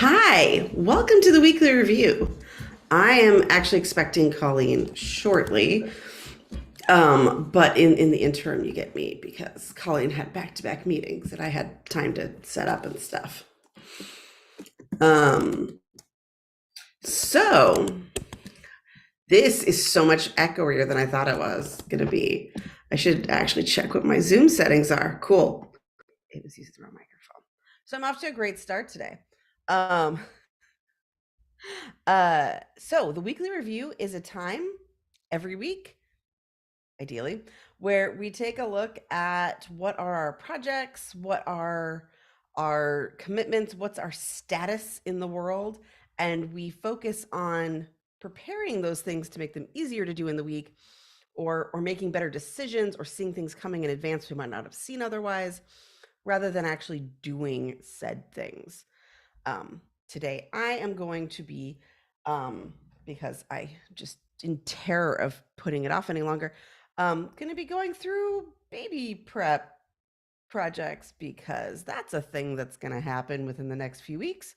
Hi, welcome to the weekly review. I am actually expecting Colleen shortly, but in the interim, you get me because Colleen had back-to-back meetings and I had time to set up and stuff. So this is so much echoier than I thought it was going to be. I should actually check what my Zoom settings are. Cool. It was using the wrong microphone. So I'm off to a great start today. So the weekly review is a time every week, ideally, where we take a look at what are our projects, what are our commitments, what's our status in the world, and we focus on preparing those things to make them easier to do in the week, or making better decisions, or seeing things coming in advance we might not have seen otherwise, rather than actually doing said things. Today I am going to be, because I just in terror of putting it off any longer, going to be going through baby prep projects because that's a thing that's going to happen within the next few weeks,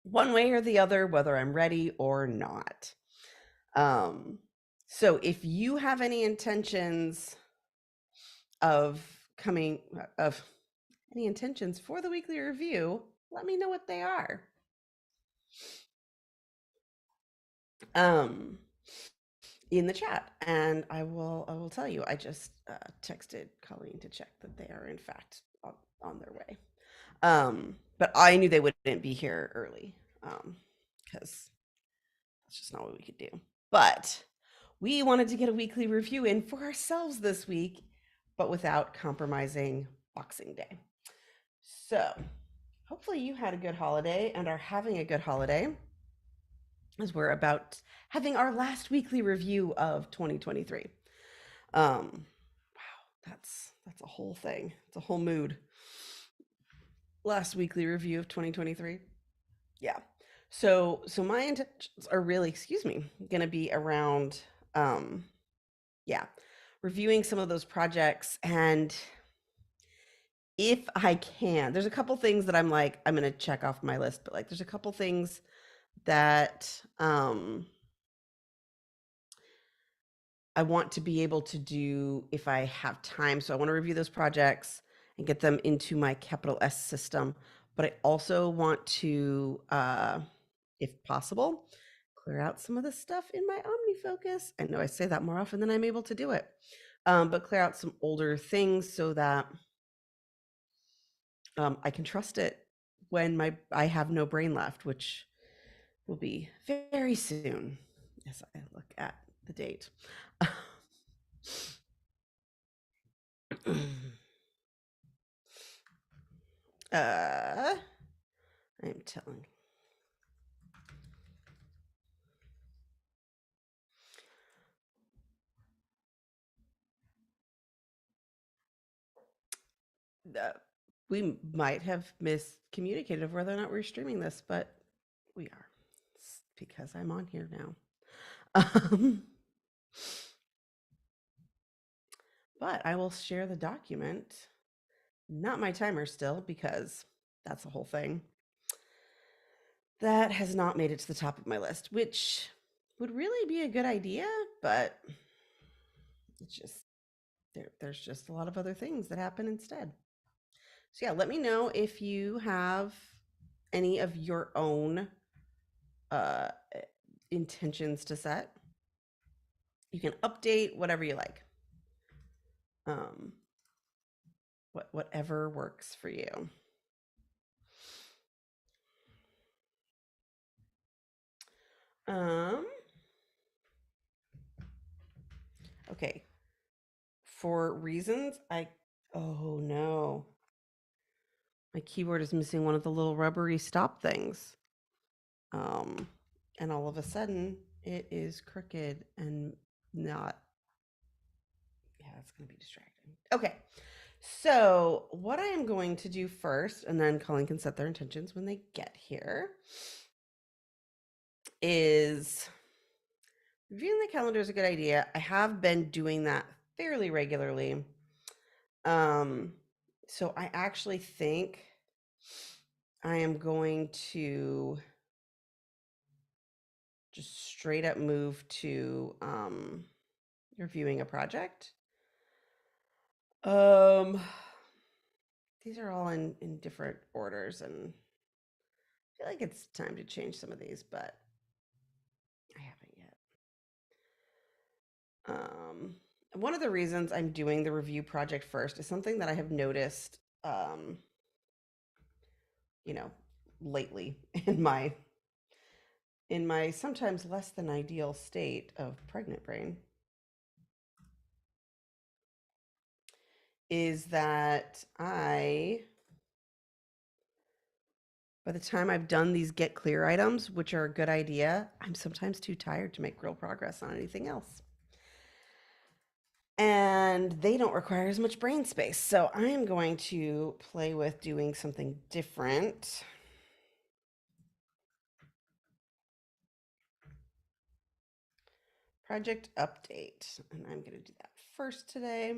one way or the other, whether I'm ready or not. So if you have any intentions of any intentions for the weekly review, let me know what they are. In the chat, and I will tell you. I just texted Colleen to check that they are in fact on their way. But I knew they wouldn't be here early, because that's just not what we could do. But we wanted to get a weekly review in for ourselves this week, but without compromising Boxing Day. So hopefully you had a good holiday and are having a good holiday, as we're about having our last weekly review of 2023. Wow, that's a whole thing. It's a whole mood. Last weekly review of 2023. Yeah. So my intentions are really, going to be around, reviewing some of those projects. And if I can, there's a couple things that I'm going to check off my list, but there's a couple things that I want to be able to do if I have time. So I want to review those projects and get them into my capital S system. But I also want to, if possible, clear out some of the stuff in my OmniFocus. I know I say that more often than I'm able to do it, but clear out some older things so that I can trust it when I have no brain left, which will be very soon as I look at the date. I'm telling. We might have miscommunicated of whether or not we're streaming this, but we are. It's because I'm on here now. But I will share the document, not my timer still, because that's the whole thing. That has not made it to the top of my list, which would really be a good idea, but it's just there's just a lot of other things that happen instead. So yeah, let me know if you have any of your own intentions to set. You can update whatever you like. Whatever works for you. Okay. For reasons, oh no. My keyboard is missing one of the little rubbery stop things. And all of a sudden it is crooked and not, it's going to be distracting. Okay. So what I am going to do first, and then Colleen can set their intentions when they get here, is reviewing the calendar is a good idea. I have been doing that fairly regularly. So I actually think I am going to just straight up move to reviewing a project. These are all in different orders, and I feel like it's time to change some of these, but I haven't yet. One of the reasons I'm doing the review project first is something that I have noticed, you know, lately in my sometimes less than ideal state of pregnant brain, is that by the time I've done these get clear items, which are a good idea, I'm sometimes too tired to make real progress on anything else. And they don't require as much brain space. So I am going to play with doing something different. Project update. And I'm going to do that first today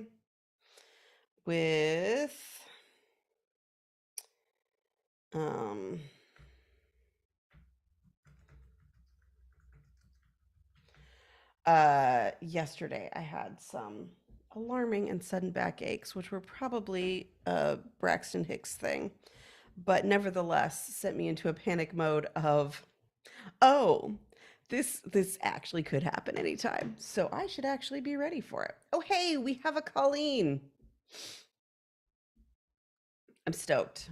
with yesterday I had some alarming and sudden backaches, which were probably a Braxton Hicks thing, but nevertheless sent me into a panic mode of, oh, this actually could happen anytime, so I should actually be ready for it. Oh, hey, we have a Colleen. I'm stoked.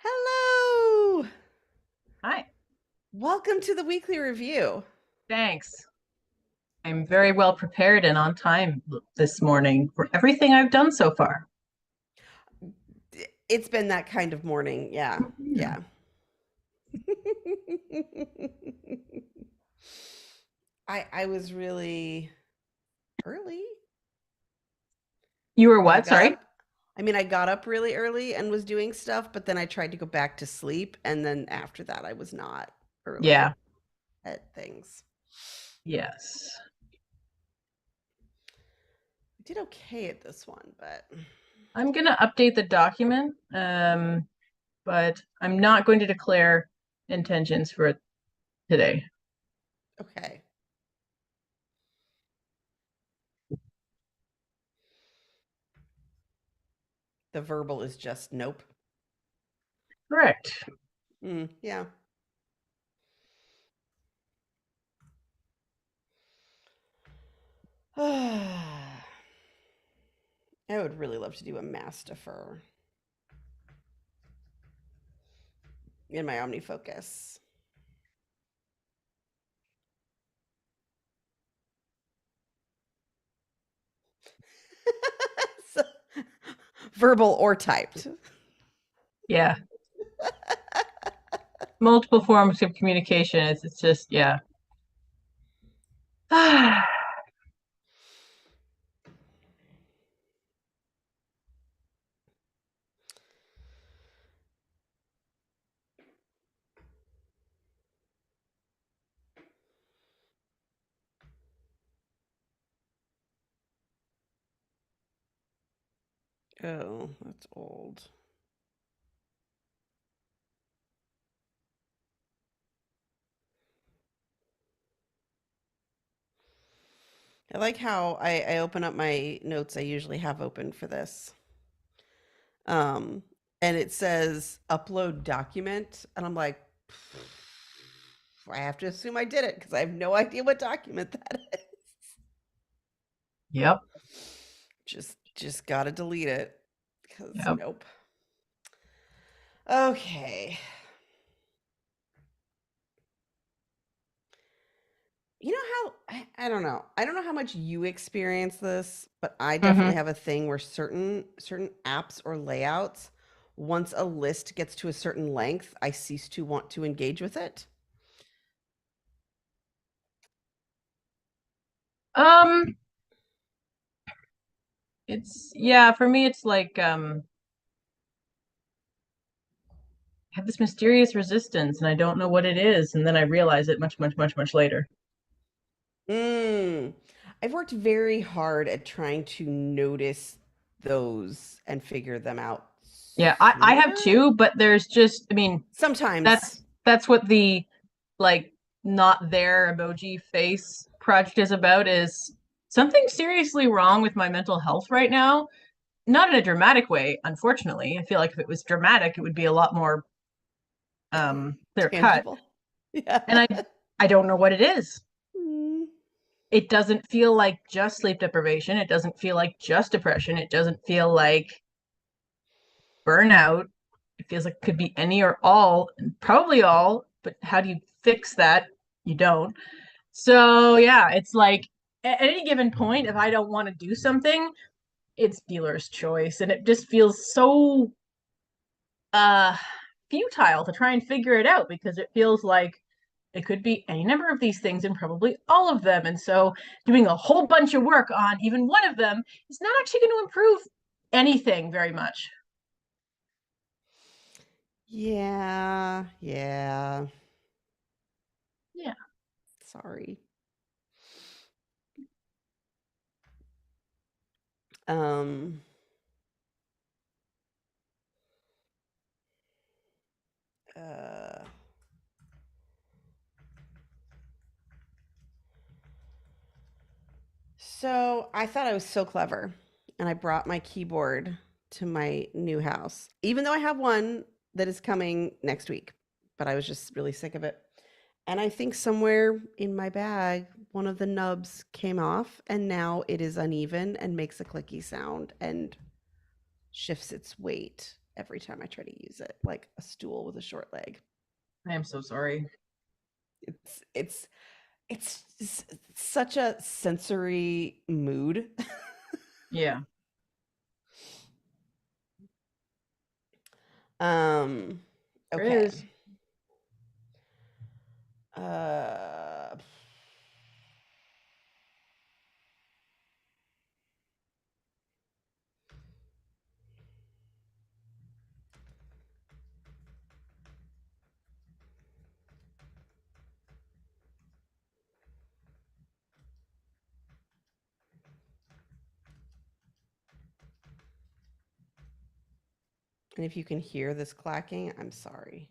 Hello. Hi. Welcome to the weekly review. Thanks. I'm very well prepared and on time this morning for everything I've done so far. It's been that kind of morning. Yeah. Yeah. I was really early. You were Like I what? got Sorry? up I got up really early and was doing stuff, but then I tried to go back to sleep, and then after that I was not early Yeah. at things. Yes. I did okay at this one, but I'm going to update the document, but I'm not going to declare intentions for today. okay. The verbal is just nope. Correct. Yeah. I would really love to do a mass defer in my OmniFocus. So, verbal or typed. Yeah. Multiple forms of communication. It's just, yeah. Oh, that's old. I like how I open up my notes I usually have open for this. Um, and it says upload document. And I'm like, I have to assume I did it because I have no idea what document that is. Yep. Just gotta delete it because Yep. nope. Okay. You know how I don't know. I don't know how much you experience this, but I definitely Mm-hmm. have a thing where certain apps or layouts, once a list gets to a certain length, I cease to want to engage with it. Um, yeah, for me it's like I have this mysterious resistance and I don't know what it is, and then I realize it much, much, much, much later. Mm. I've worked very hard at trying to notice those and figure them out Yeah, I have sooner. two, but there's just, I mean, Sometimes. that's what the like not there emoji face project is about, is something seriously wrong with my mental health right now. Not in a dramatic way, unfortunately. I feel like if it was dramatic, it would be a lot more clear cut. Tangible. Yeah. And I don't know what it is. Mm. It doesn't feel like just sleep deprivation. It doesn't feel like just depression. It doesn't feel like burnout. It feels like it could be any or all, and probably all, but how do you fix that? You don't. So yeah, it's like at any given point, if I don't want to do something, it's dealer's choice. And it just feels so uh futile to try and figure it out, because it feels like it could be any number of these things and probably all of them. And so doing a whole bunch of work on even one of them is not actually going to improve anything very much. Yeah. Yeah. Yeah. Sorry. Um, uh, so I thought I was so clever, and I brought my keyboard to my new house, even though I have one that is coming next week, but I was just really sick of it. And I think somewhere in my bag, one of the nubs came off, and now it is uneven and makes a clicky sound and shifts its weight every time I try to use it, like a stool with a short leg. I am so sorry. It's it's such a sensory mood. Yeah. um There okay. is. Uh and if you can hear this clacking, I'm sorry.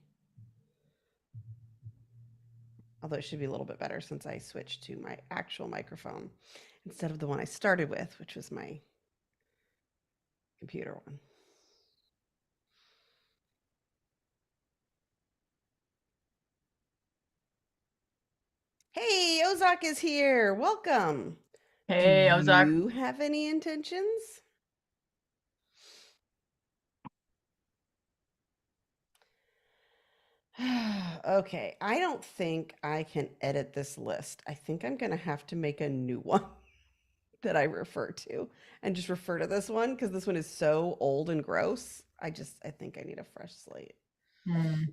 Although it should be a little bit better since I switched to my actual microphone instead of the one I started with, which was my computer one. Hey, Ozak is here. Welcome. Do Hey, Ozark. you have any intentions? Okay, I don't think I can edit this list. I think I'm going to have to make a new one that I refer to and just refer to this one because this one is so old and gross. I think I need a fresh slate. Hmm.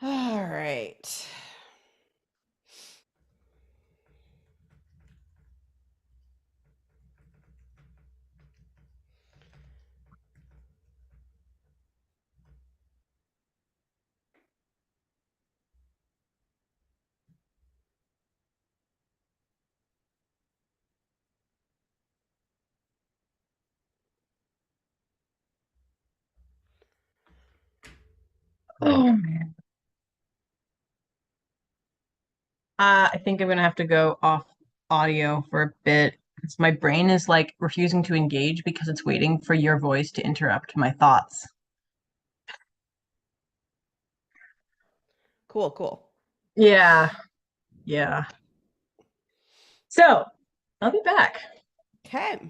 All right. Oh man. I think I'm gonna have to go off audio for a bit. Because my brain is like refusing to engage because it's waiting for your voice to interrupt my thoughts. Cool, cool. Yeah, yeah. So I'll be back. Okay.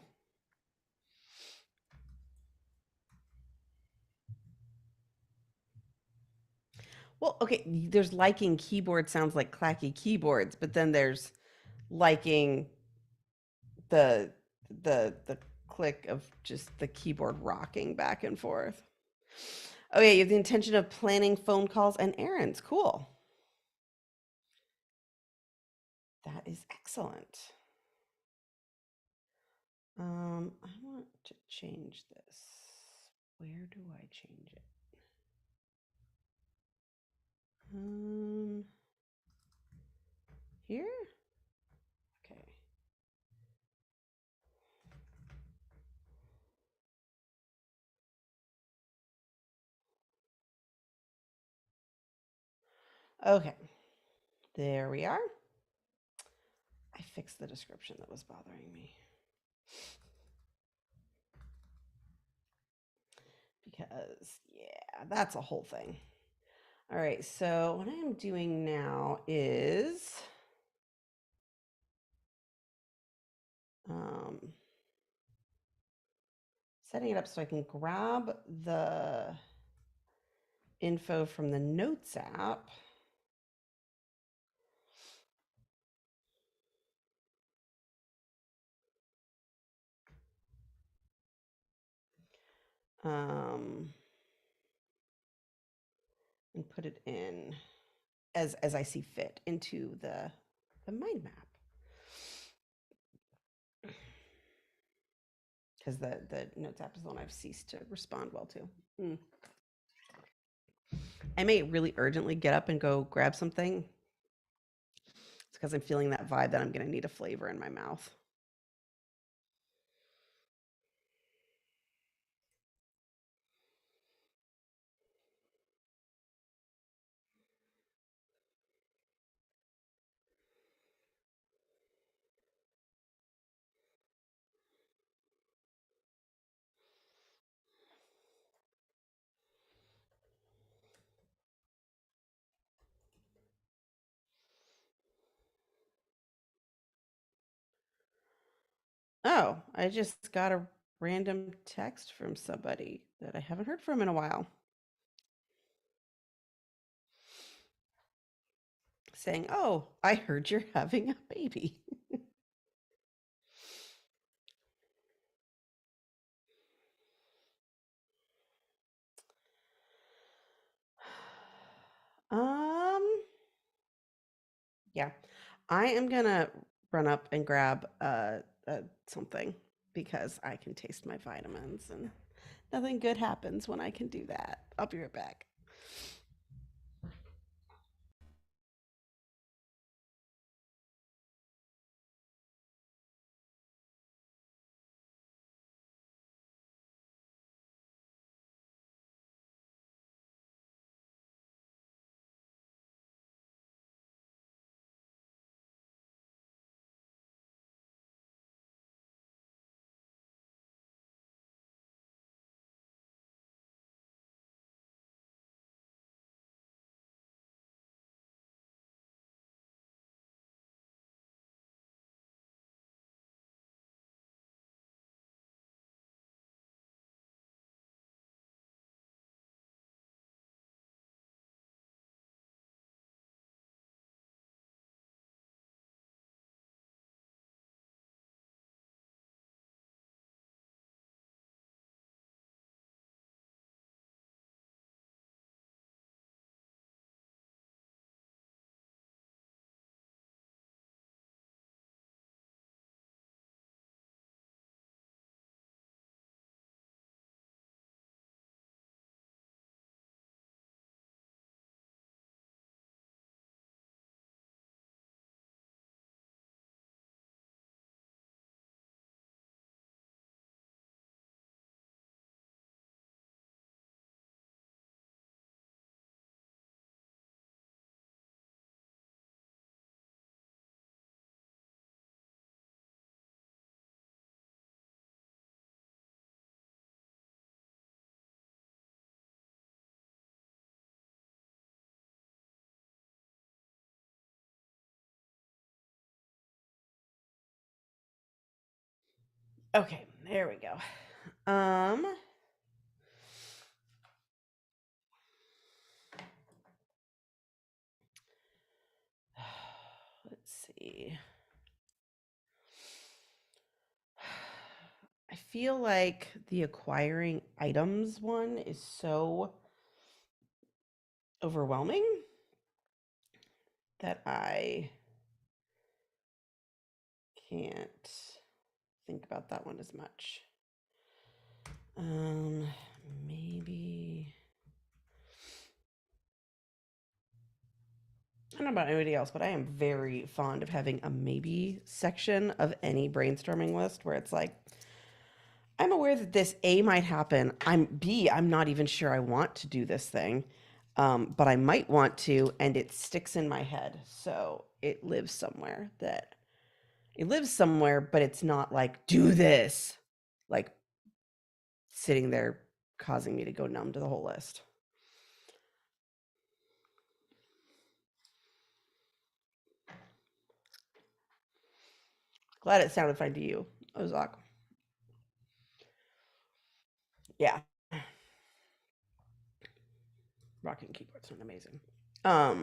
Well, okay, there's liking keyboard sounds like clacky keyboards, but then there's liking the the click of just the keyboard rocking back and forth. Oh yeah, you have the intention of planning phone calls and errands. Cool. That is excellent. I want to change this. Where do I change it? Um, Here? Okay. Okay. There we are. I fixed the description that was bothering me. Because, yeah, that's a whole thing. All right, so what I am doing now is um, setting it up so I can grab the info from the Notes app. Um, and put it in as I see fit into the mind map. Because the Notes app is the one I've ceased to respond well to. Mm. I may really urgently get up and go grab something. It's because I'm feeling that vibe that I'm going to need a flavor in my mouth. Oh, I just got a random text from somebody that I haven't heard from in a while saying, "Oh, I heard you're having a baby." Um, yeah. I am gonna run up and grab something because I can taste my vitamins and nothing good happens when I can do that. I'll be right back. Okay, there we go. Um, see. I feel like the acquiring items one is so overwhelming that I can't think about that one as much. Maybe I don't know about anybody else, but I am very fond of having a maybe section of any brainstorming list where it's like, I'm aware that this A might happen. I'm not even sure I want to do this thing, but I might want to, and it sticks in my head. So it lives somewhere, but it's not like, do this, like sitting there causing me to go numb to the whole list. Glad it sounded fine to you, Ozak. Yeah. Rocking keyboards sound amazing. I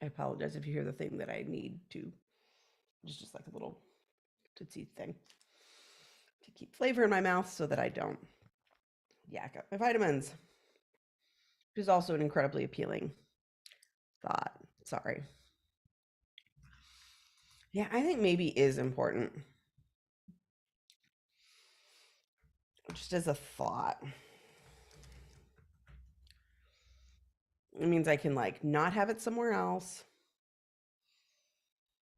apologize if you hear the thing that I need to. It's just like a little tootsie thing to keep flavor in my mouth so that I don't yak up my vitamins, which is also an incredibly appealing thought. Sorry. Yeah, I think maybe is important. Just as a thought. It means I can like not have it somewhere else.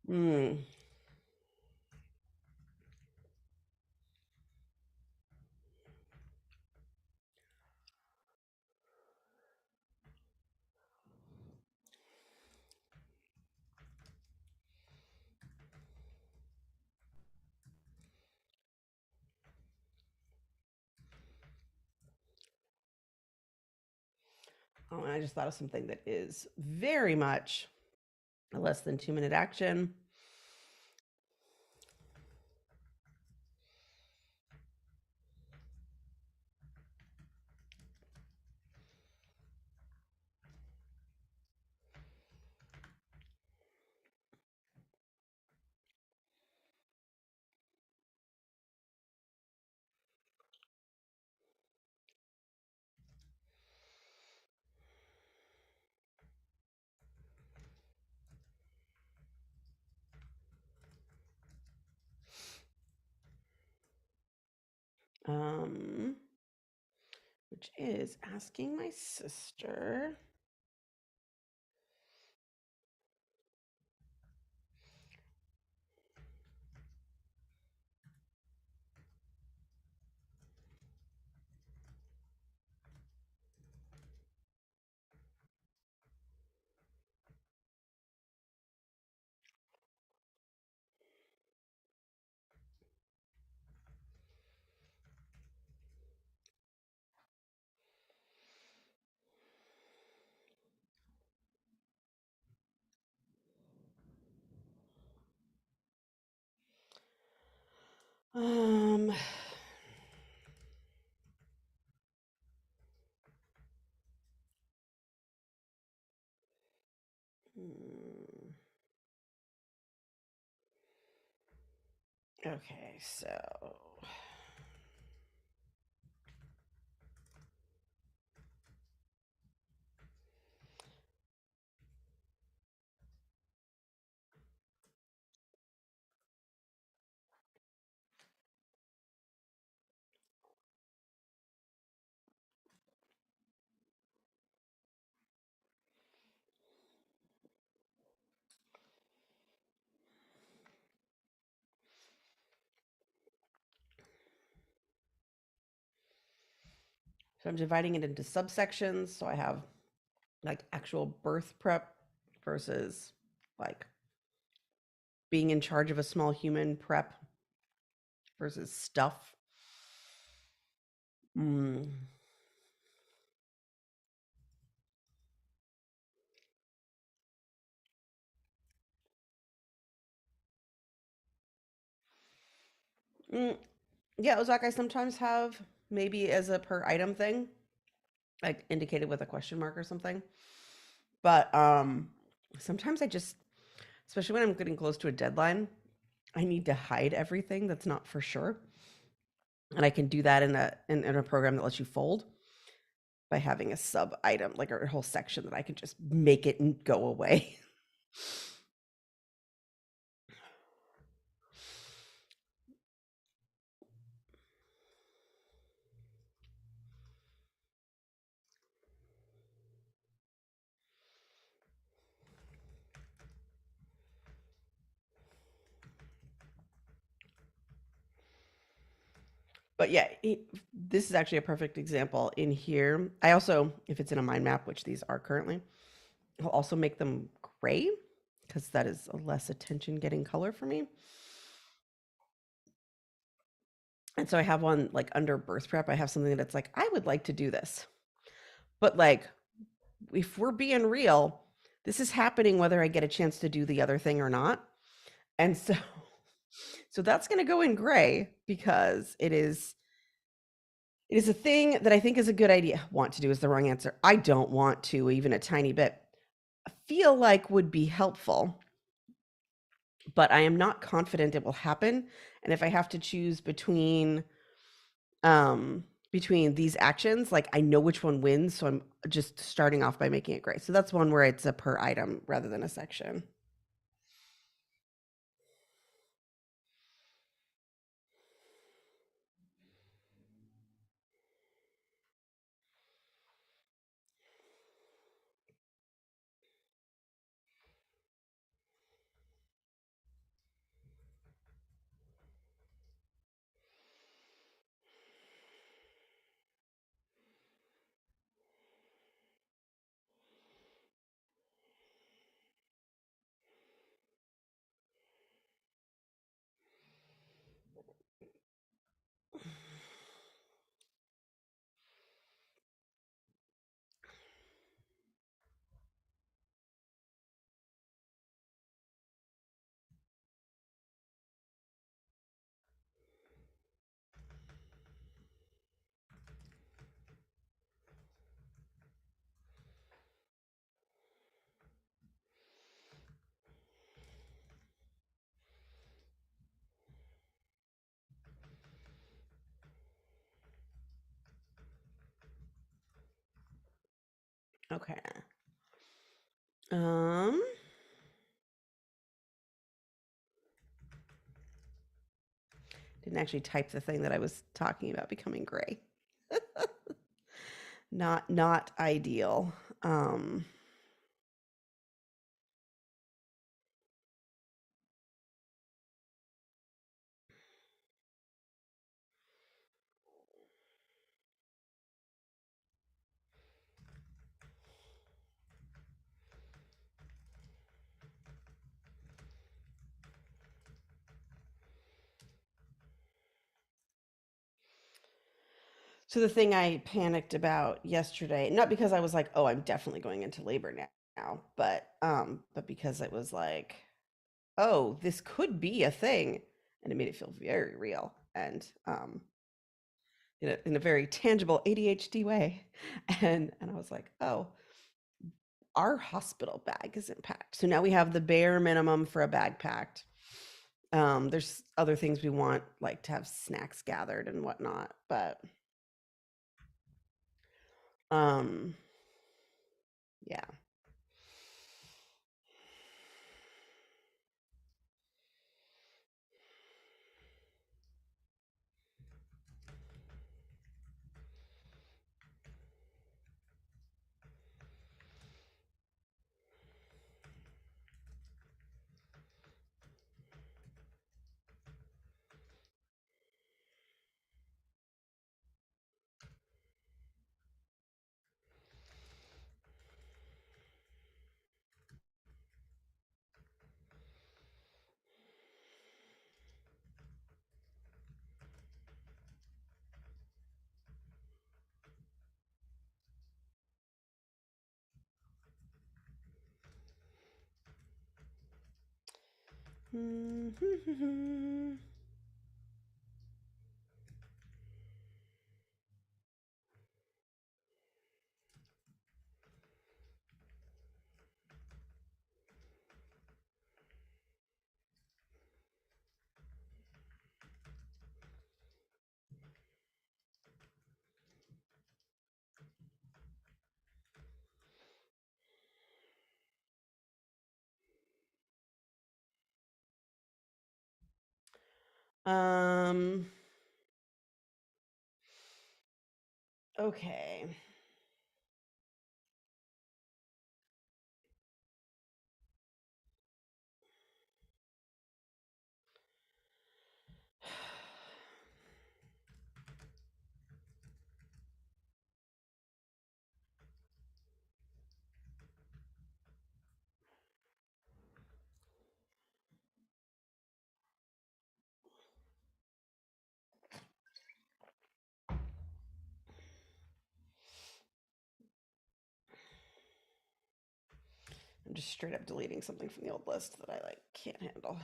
Hmm. Oh, and I just thought of something that is very much a less than 2-minute action. Um, which is asking my sister. Um, hmm. Okay, so I'm dividing it into subsections. So I have like actual birth prep versus like being in charge of a small human prep versus stuff. Mm. Mm. Yeah, Ozak, I sometimes have maybe as a per item thing. like indicated with a question mark or something. But sometimes I just, especially when I'm getting close to a deadline, I need to hide everything that's not for sure. And I can do that in a program that lets you fold by having a sub item, like a whole section that I can just make it and go away. But yeah, this is actually a perfect example in here. I also, if it's in a mind map, which these are currently, I'll also make them gray because that is a less attention getting color for me. And so I have one like under birth prep, I have something that's like, I would like to do this. But like, if we're being real, this is happening whether I get a chance to do the other thing or not. And so, so that's going to go in gray because it is a thing that I think is a good idea. Want to do is the wrong answer. I don't want to, even a tiny bit. I feel like would be helpful, but I am not confident it will happen. And if I have to choose between these actions, like I know which one wins, so I'm just starting off by making it gray. So that's one where it's a per item rather than a section. Okay. Um, didn't actually type the thing that I was talking about becoming gray. Not ideal. Um, so the thing I panicked about yesterday, not because I was like, "Oh, I'm definitely going into labor now," but because it was like, "Oh, this could be a thing," and it made it feel very real and in a very tangible ADHD way, and I was like, "Oh, our hospital bag isn't packed." So now we have the bare minimum for a bag packed. There's other things we want, like to have snacks gathered and whatnot, but um, yeah. Um, okay. I'm just straight up deleting something from the old list that I like can't handle.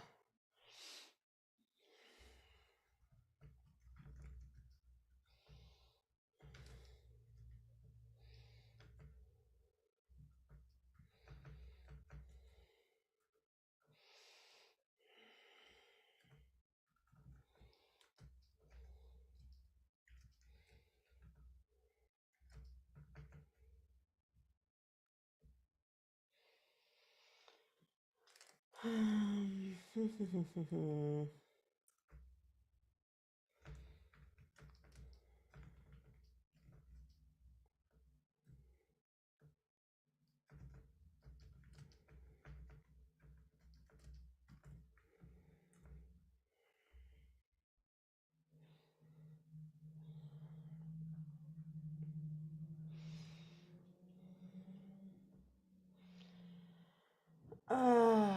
uh,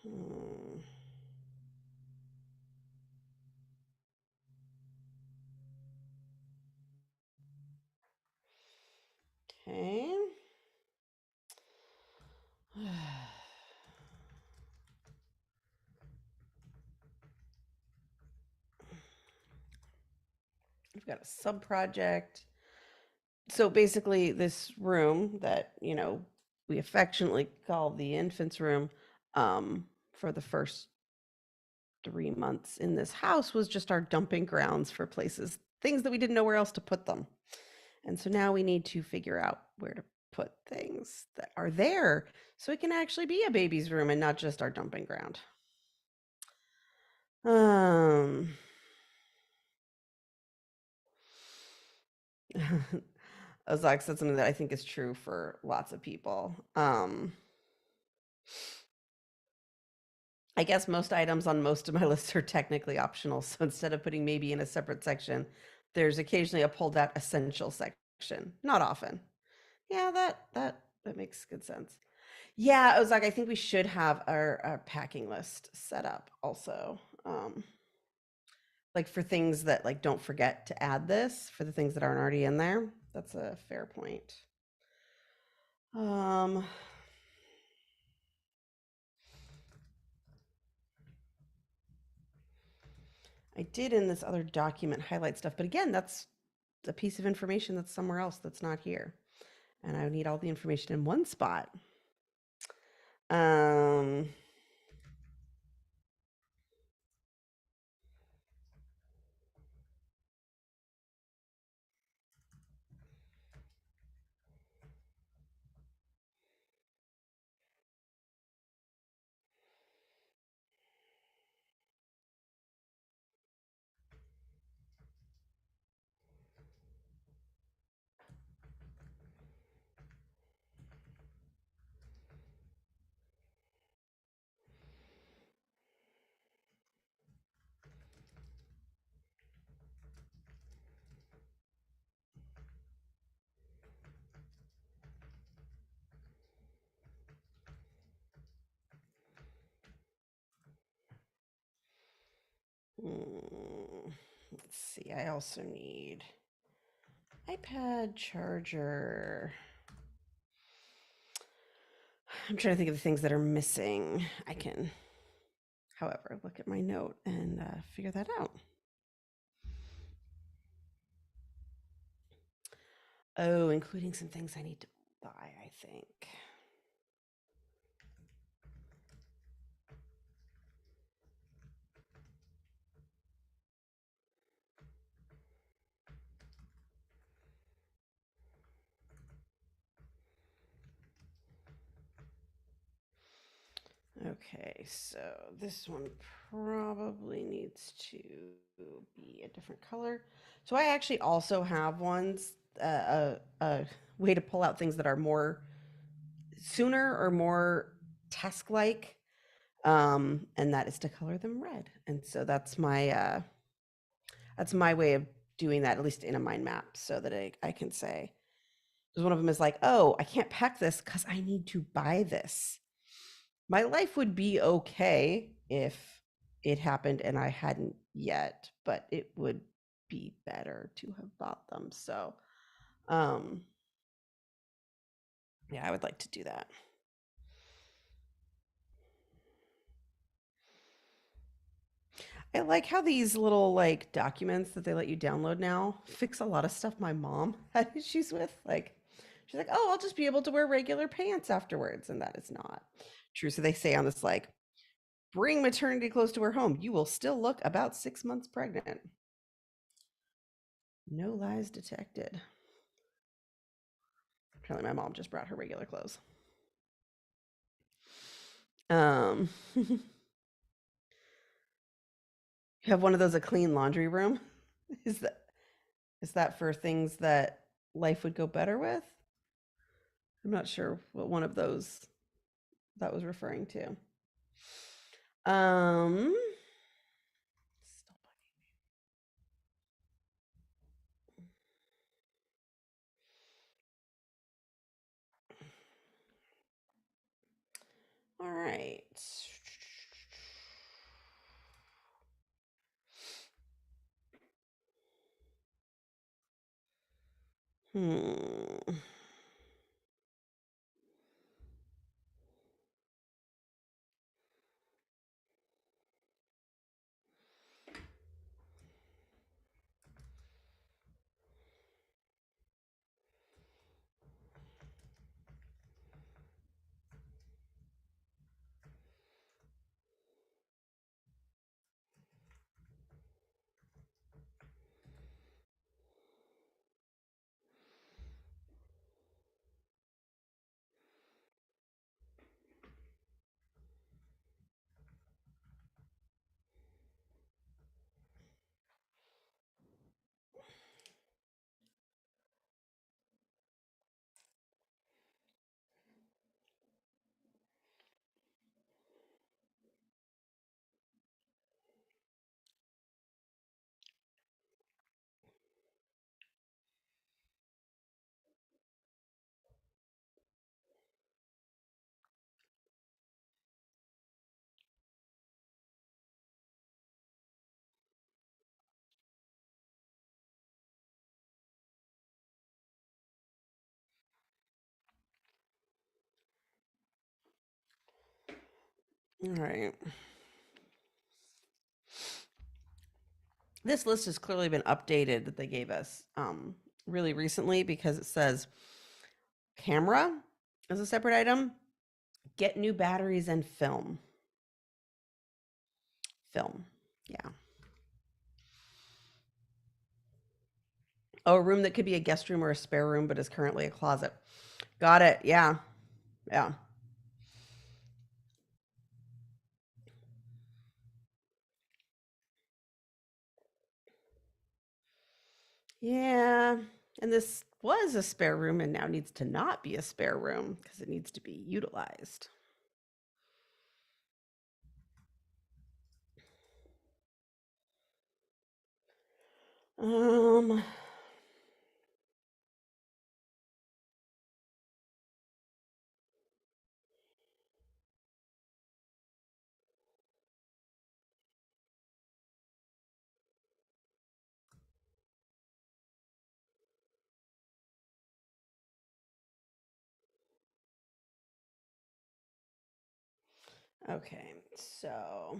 hmm. Okay. We've got a sub project. So basically, this room that, we affectionately call the infant's room, for the first 3 months in this house was just our dumping grounds for places, things that we didn't know where else to put them. And so now we need to figure out where to put things that are there so it can actually be a baby's room and not just our dumping ground. Ozak said something that I think is true for lots of people. I guess most items on most of my lists are technically optional. So instead of putting maybe in a separate section, there's occasionally a pulled out essential section. Not often. Yeah, that makes good sense. Yeah, I was like, I think we should have our packing list set up also. Like for things that like don't forget to add this for the things that aren't already in there. That's a fair point. Um I did in this other document highlight stuff, but again, that's a piece of information that's somewhere else that's not here. And I need all the information in one spot. Um let's see. I also need iPad charger. I'm trying to think of the things that are missing. I can, however, look at my note and figure that out. Oh, including some things I need to buy, I think. Okay, so this one probably needs needs to be a different color. So I actually also have ones, a way to pull out things that are more sooner or more task-like, and that is to color them red. And so that's my way of doing that, at least in a mind map, so that I can say, because one of them is like, oh, I can't pack this because I need to buy this. My life would be okay if it happened and I hadn't yet, but it would be better to have bought them. So, um, yeah, I would like to do that. I like how these little like documents that they let you download now fix a lot of stuff my mom had issues with. Like, she's like, oh, I'll just be able to wear regular pants afterwards. And that is not true. So they say on this, like, bring maternity clothes to her home. You will still look about 6 months pregnant. No lies detected. Apparently, my mom just brought her regular clothes. You have one of those, a clean laundry room. Is that is that for things that life would go better with? I'm not sure what one of those that was referring to. Um, all right. Hmm. All right. This list has clearly been updated that they gave us really recently, because it says camera as a separate item, get new batteries, and film. Film. Yeah. Oh, a room that could be a guest room or a spare room, but is currently a closet. Got it. Yeah. Yeah. Yeah. And this was a spare room and now needs to not be a spare room because it needs to be utilized. Um, okay. So,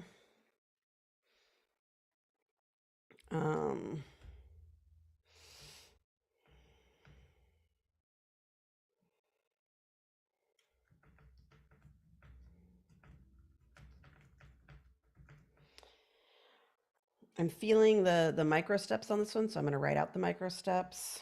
um, I'm feeling the micro steps on this one, so I'm going to write out the micro steps.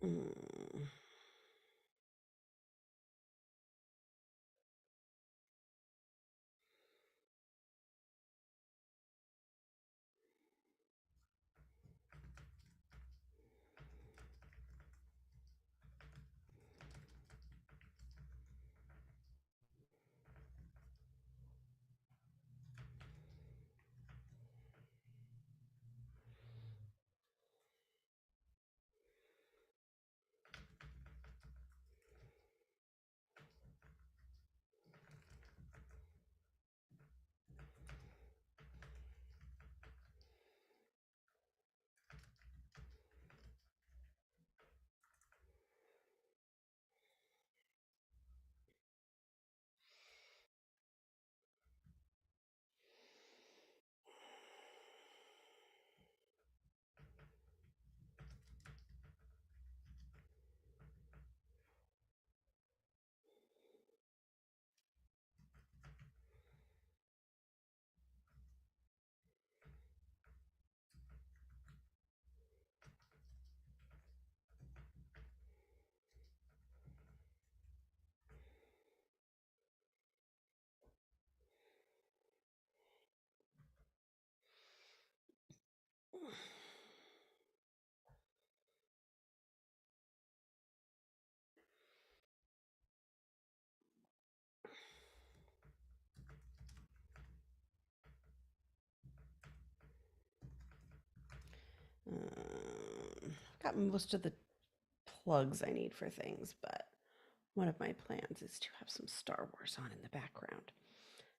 Mm. I've got most of the plugs I need for things, but one of my plans is to have some Star Wars on in the background.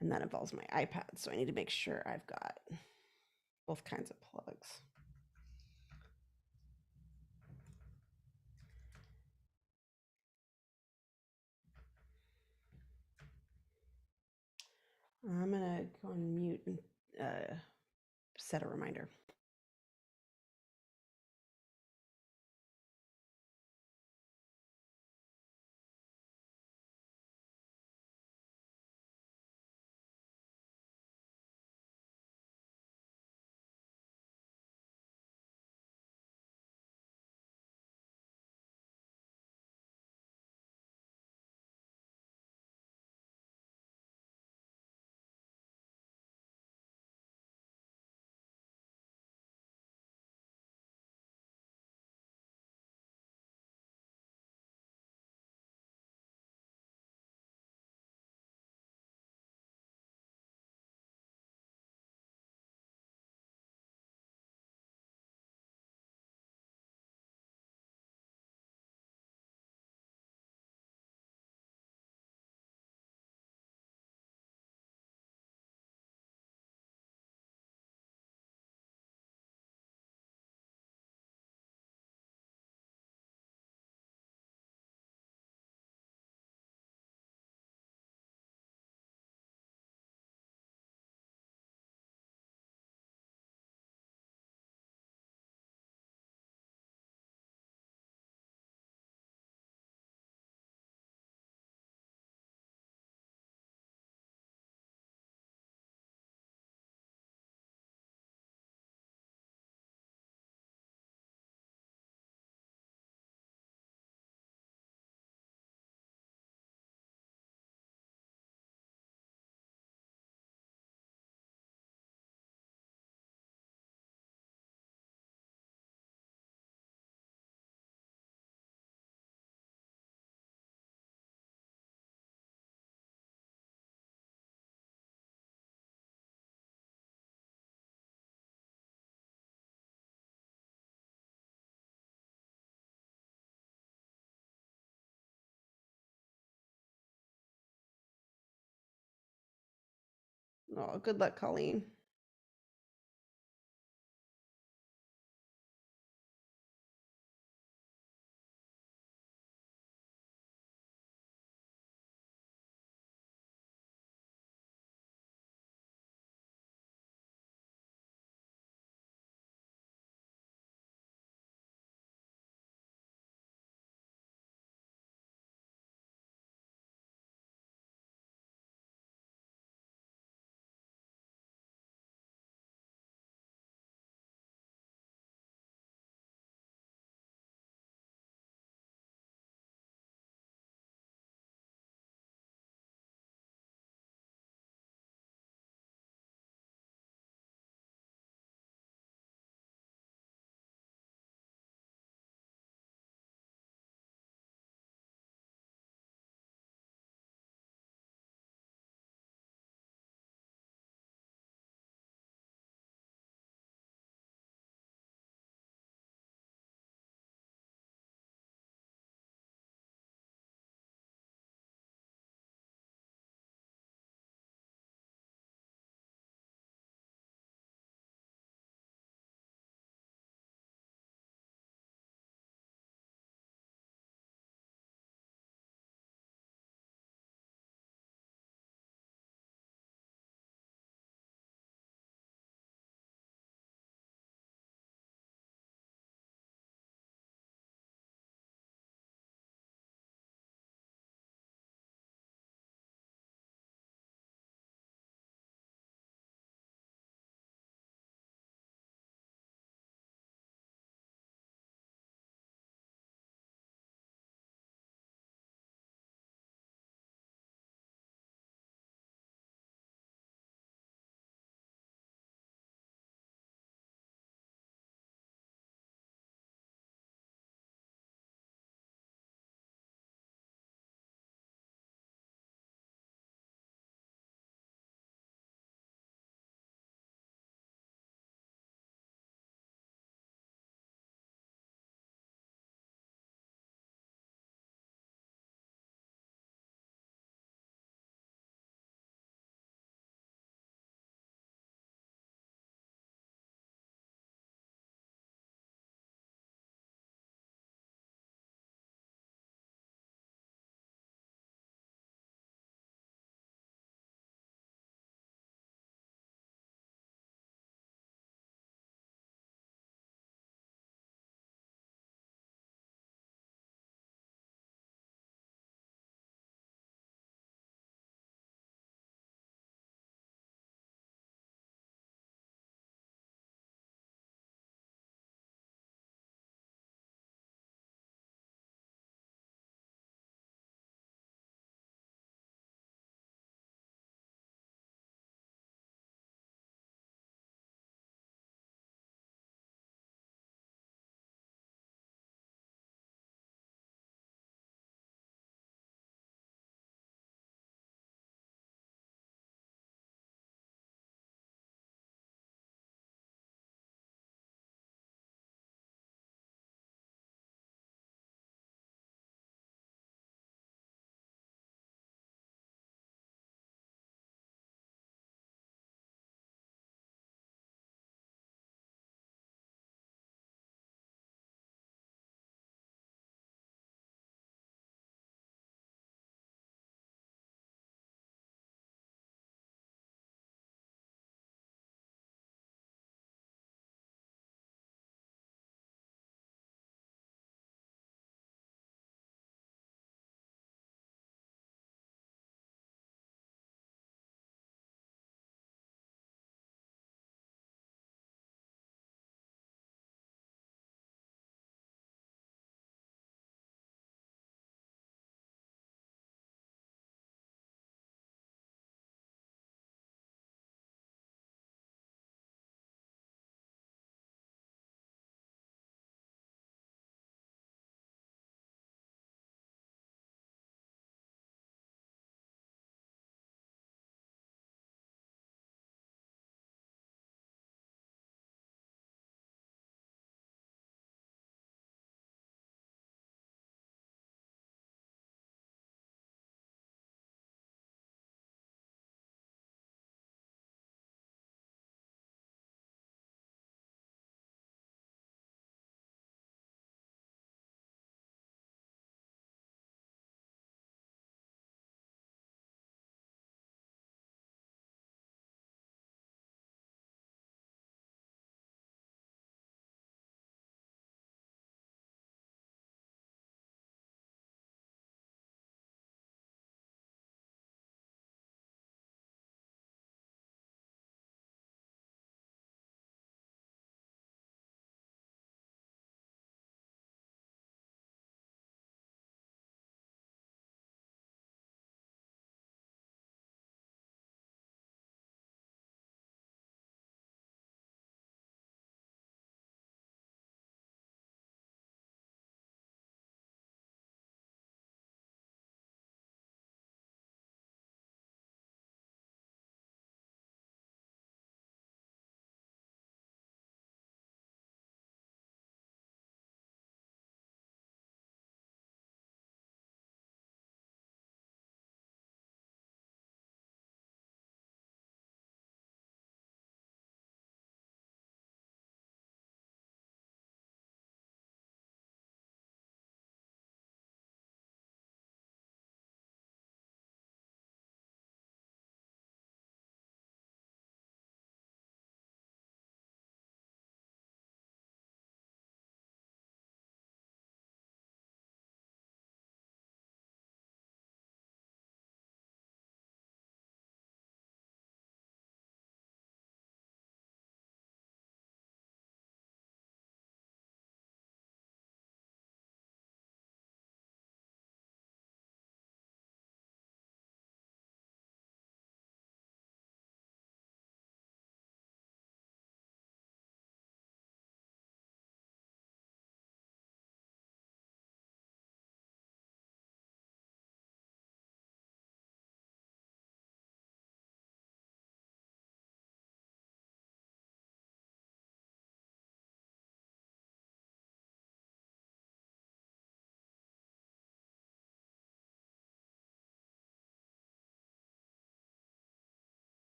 And that involves my iPad, so I need to make sure I've got both kinds of plugs. I'm gonna go on mute and set a reminder. Oh, good luck, Colleen.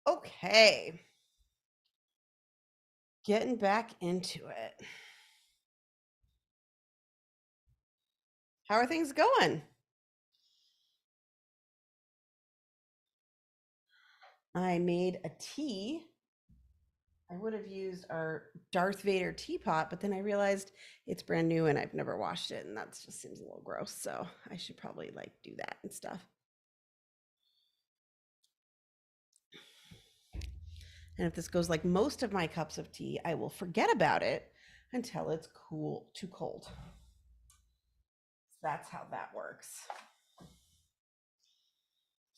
Okay. Getting back into it. How are things going? I made a tea. I would have used our Darth Vader teapot, but then I realized it's brand new and I've never washed it, and that just seems a little gross. So I should probably like do that and stuff. And if this goes like most of my cups of tea, I will forget about it until it's too cold. So that's how that works.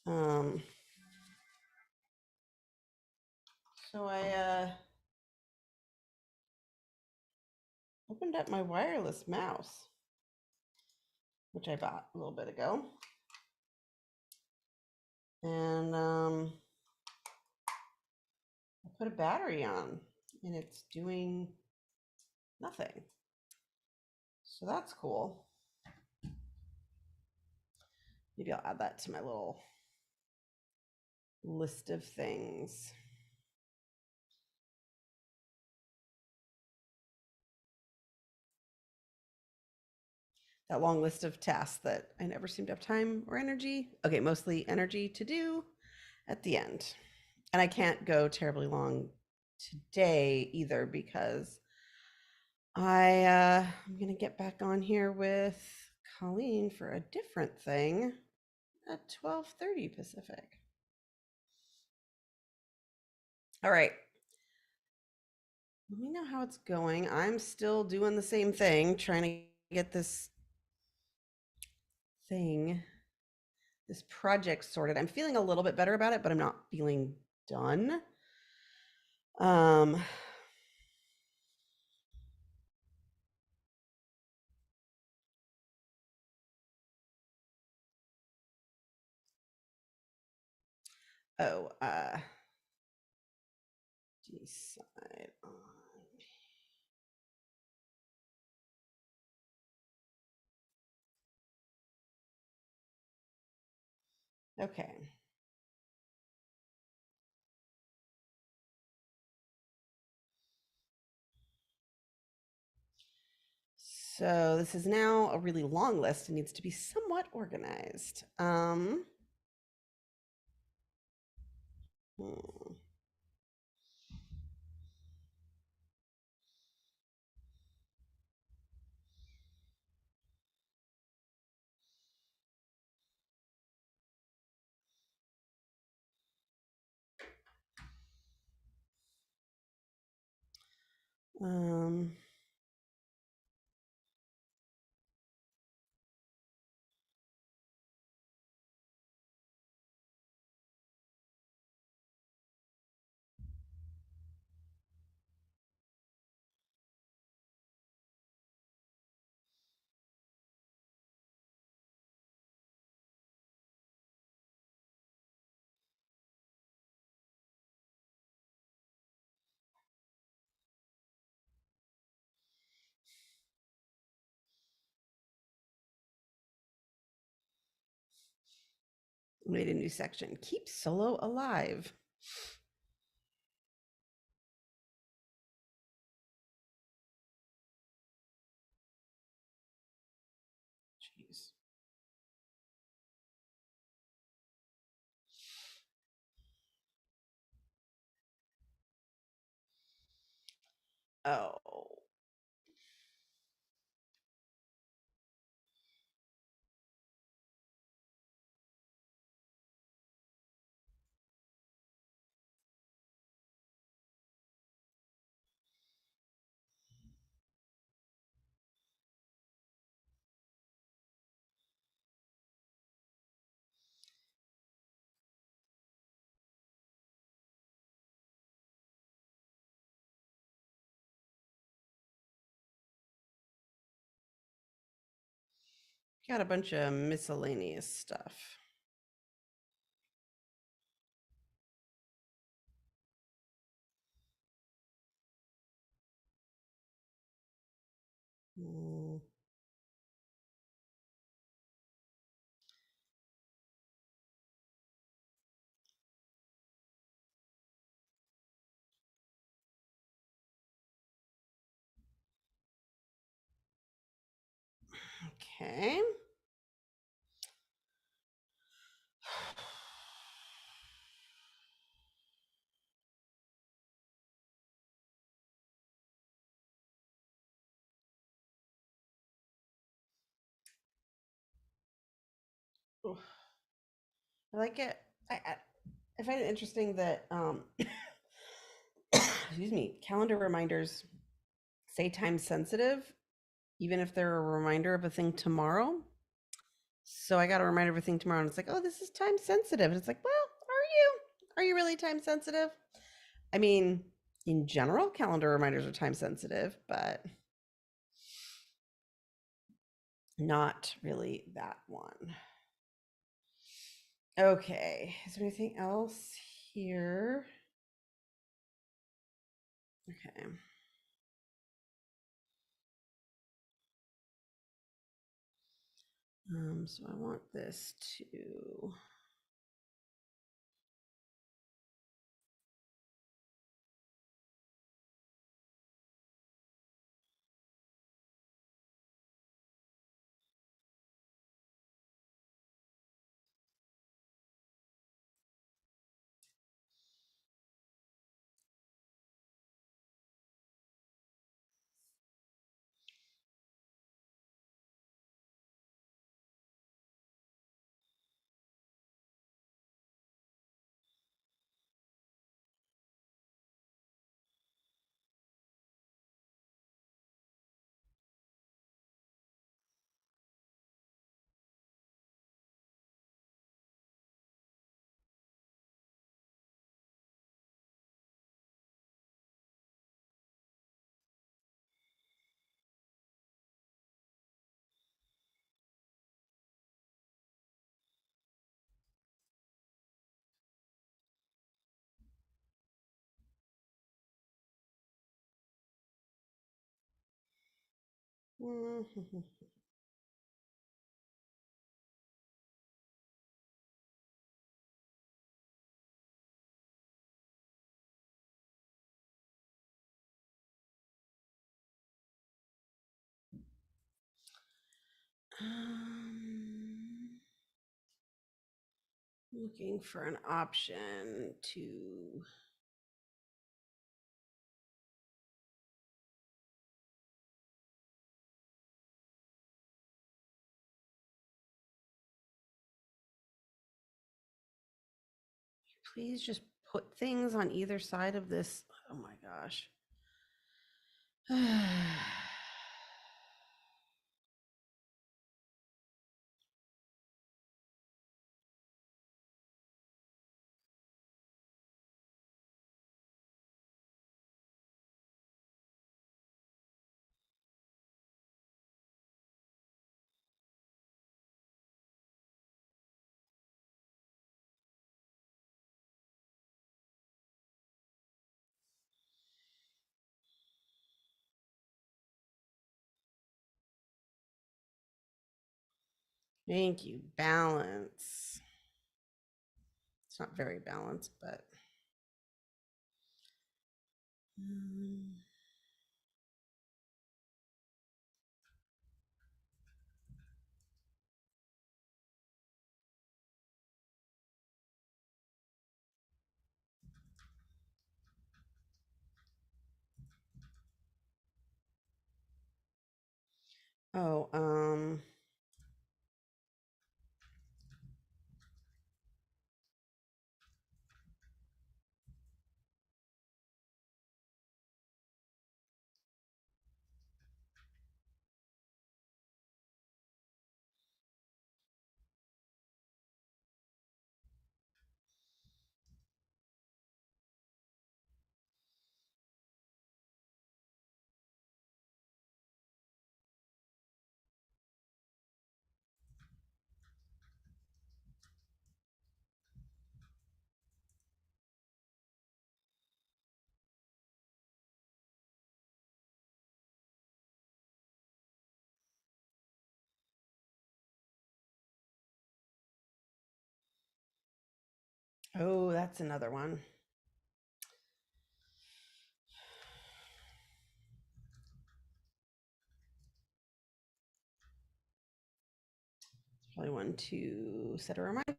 Um, so I opened up my wireless mouse, which I bought a little bit ago. And I put a battery on and it's doing nothing. So that's cool. Maybe I'll add that to my little list of things. That long list of tasks that I never seem to have time or energy. Okay, mostly energy to do at the end. And I can't go terribly long today either because I'm gonna get back on here with Colleen for a different thing at 12:30 Pacific. All right. Let me know how it's going. I'm still doing the same thing, trying to get this thing, this project sorted. I'm feeling a little bit better about it, but I'm not feeling done. Um, oh, decide on. Okay. So this is now a really long list and needs to be somewhat organized. Hmm. Um, made a new section. Keep solo alive. Jeez. Oh, got a bunch of miscellaneous stuff. Mm. Okay. Oof. I like it. I find it interesting that excuse me, calendar reminders say time sensitive, even if they're a reminder of a thing tomorrow. So I got a reminder of a thing tomorrow, and it's like, oh, this is time sensitive. And it's like, well, are you? Are you really time sensitive? I mean, in general, calendar reminders are time sensitive, but not really that one. Okay. Is there anything else here? Okay. So I want this to. Looking for an option to. Please just put things on either side of this. Oh my gosh. Thank you. Balance. It's not very balanced, but. Oh, oh, that's another one. Probably one to set a reminder.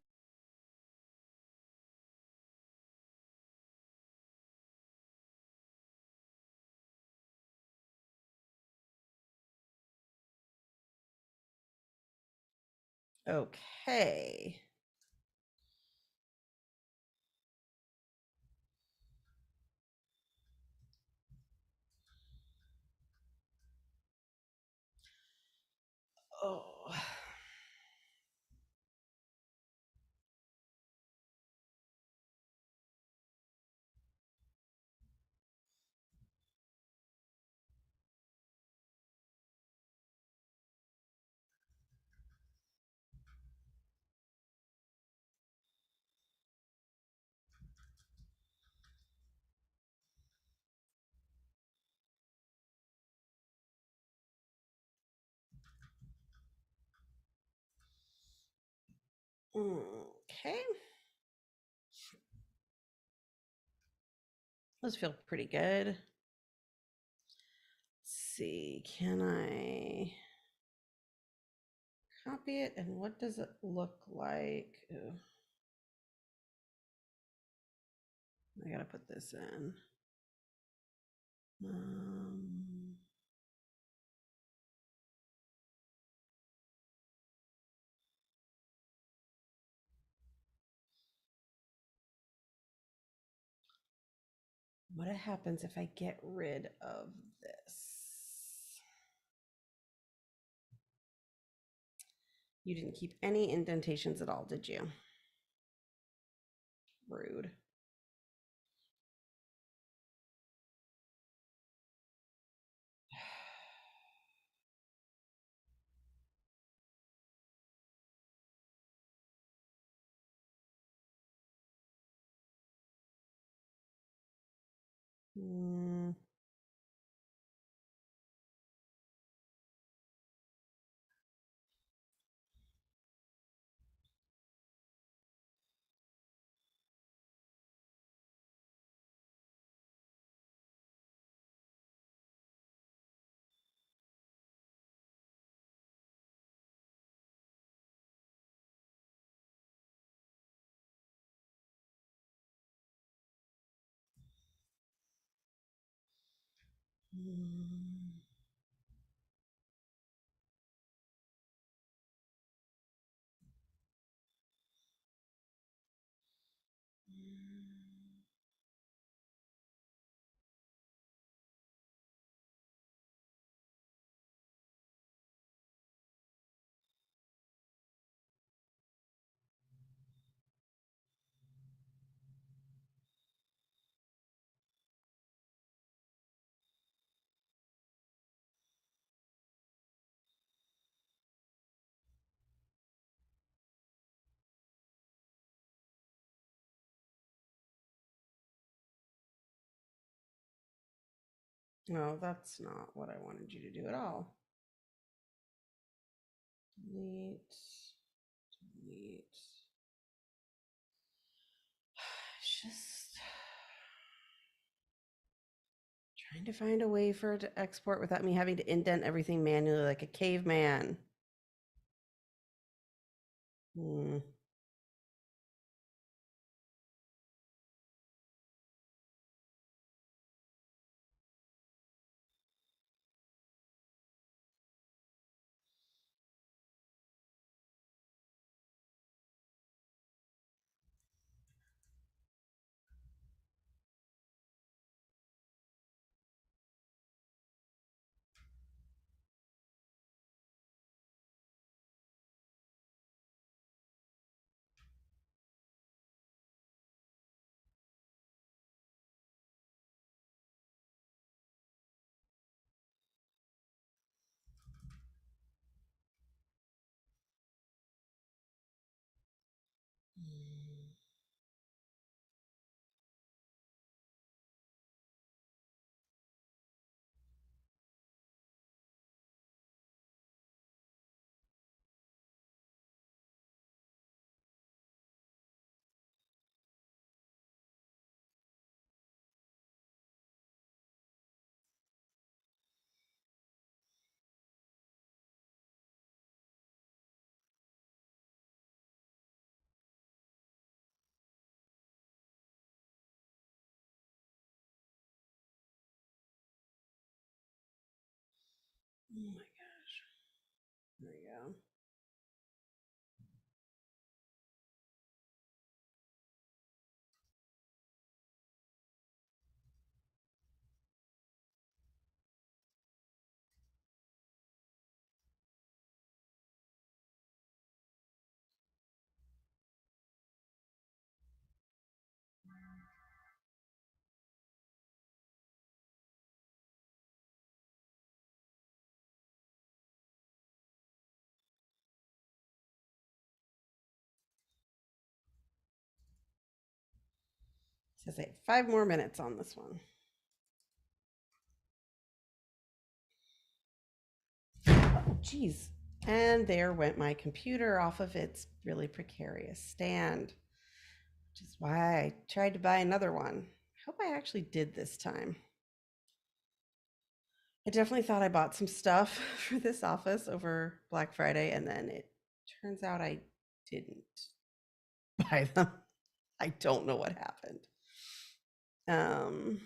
Okay. Oh. Okay. Those feel pretty good. Let's see, can I copy it and what does it look like? Ew. I gotta put this in. What happens if I get rid of this? You didn't keep any indentations at all, did you? Rude. Mm. Mm. No, that's not what I wanted you to do at all. Delete, delete. Just trying to find a way for it to export without me having to indent everything manually like a caveman. Hmm. Oh my gosh. There we go. It says I have 5 more minutes on this one. Oh, geez. And there went my computer off of its really precarious stand, which is why I tried to buy another one. I hope I actually did this time. I definitely thought I bought some stuff for this office over Black Friday, and then it turns out I didn't buy them. I don't know what happened. Um,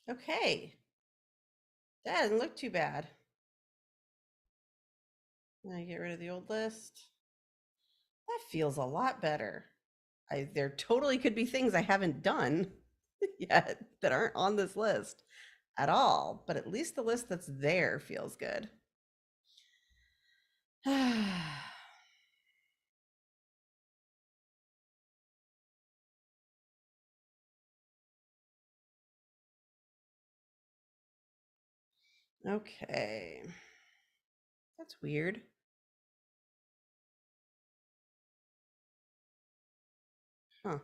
okay, that doesn't look too bad. I get rid of the old list. That feels a lot better. There totally could be things I haven't done yet that aren't on this list at all, but at least the list that's there feels good. Okay. That's weird. Huh.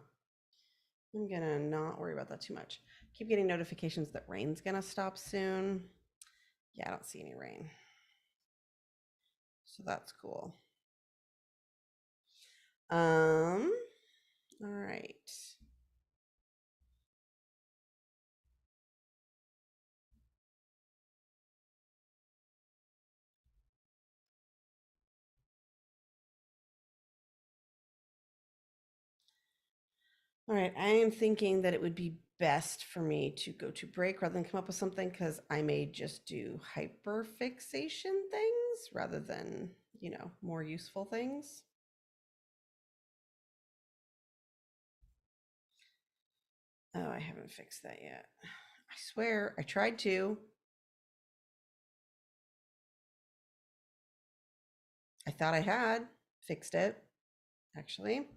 I'm gonna not worry about that too much. Keep getting notifications that rain's gonna stop soon. Yeah, I don't see any rain. So that's cool. All right. All right, I am thinking that it would be best for me to go to break rather than come up with something because I may just do hyperfixation things rather than, more useful things. Oh, I haven't fixed that yet. I swear I tried to. I thought I had fixed it, actually.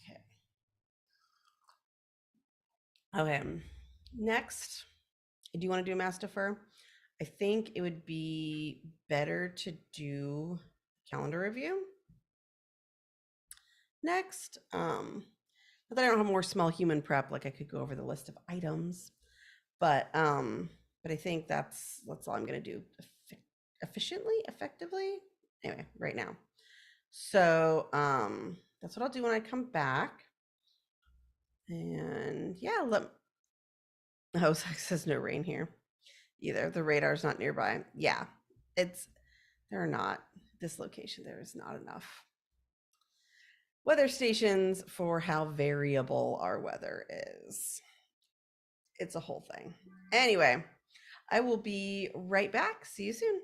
Okay. Okay. Next, do you want to do mass defer? I think it would be better to do calendar review next. Not that I don't have more small human prep, like I could go over the list of items, but I think that's all I'm gonna do efficiently, effectively. Anyway, right now. So that's what I'll do when I come back. And yeah, oh, it says no rain here either. The radar's not nearby. Yeah, it's there are not this location. There is not enough weather stations for how variable our weather is. It's a whole thing. Anyway, I will be right back. See you soon.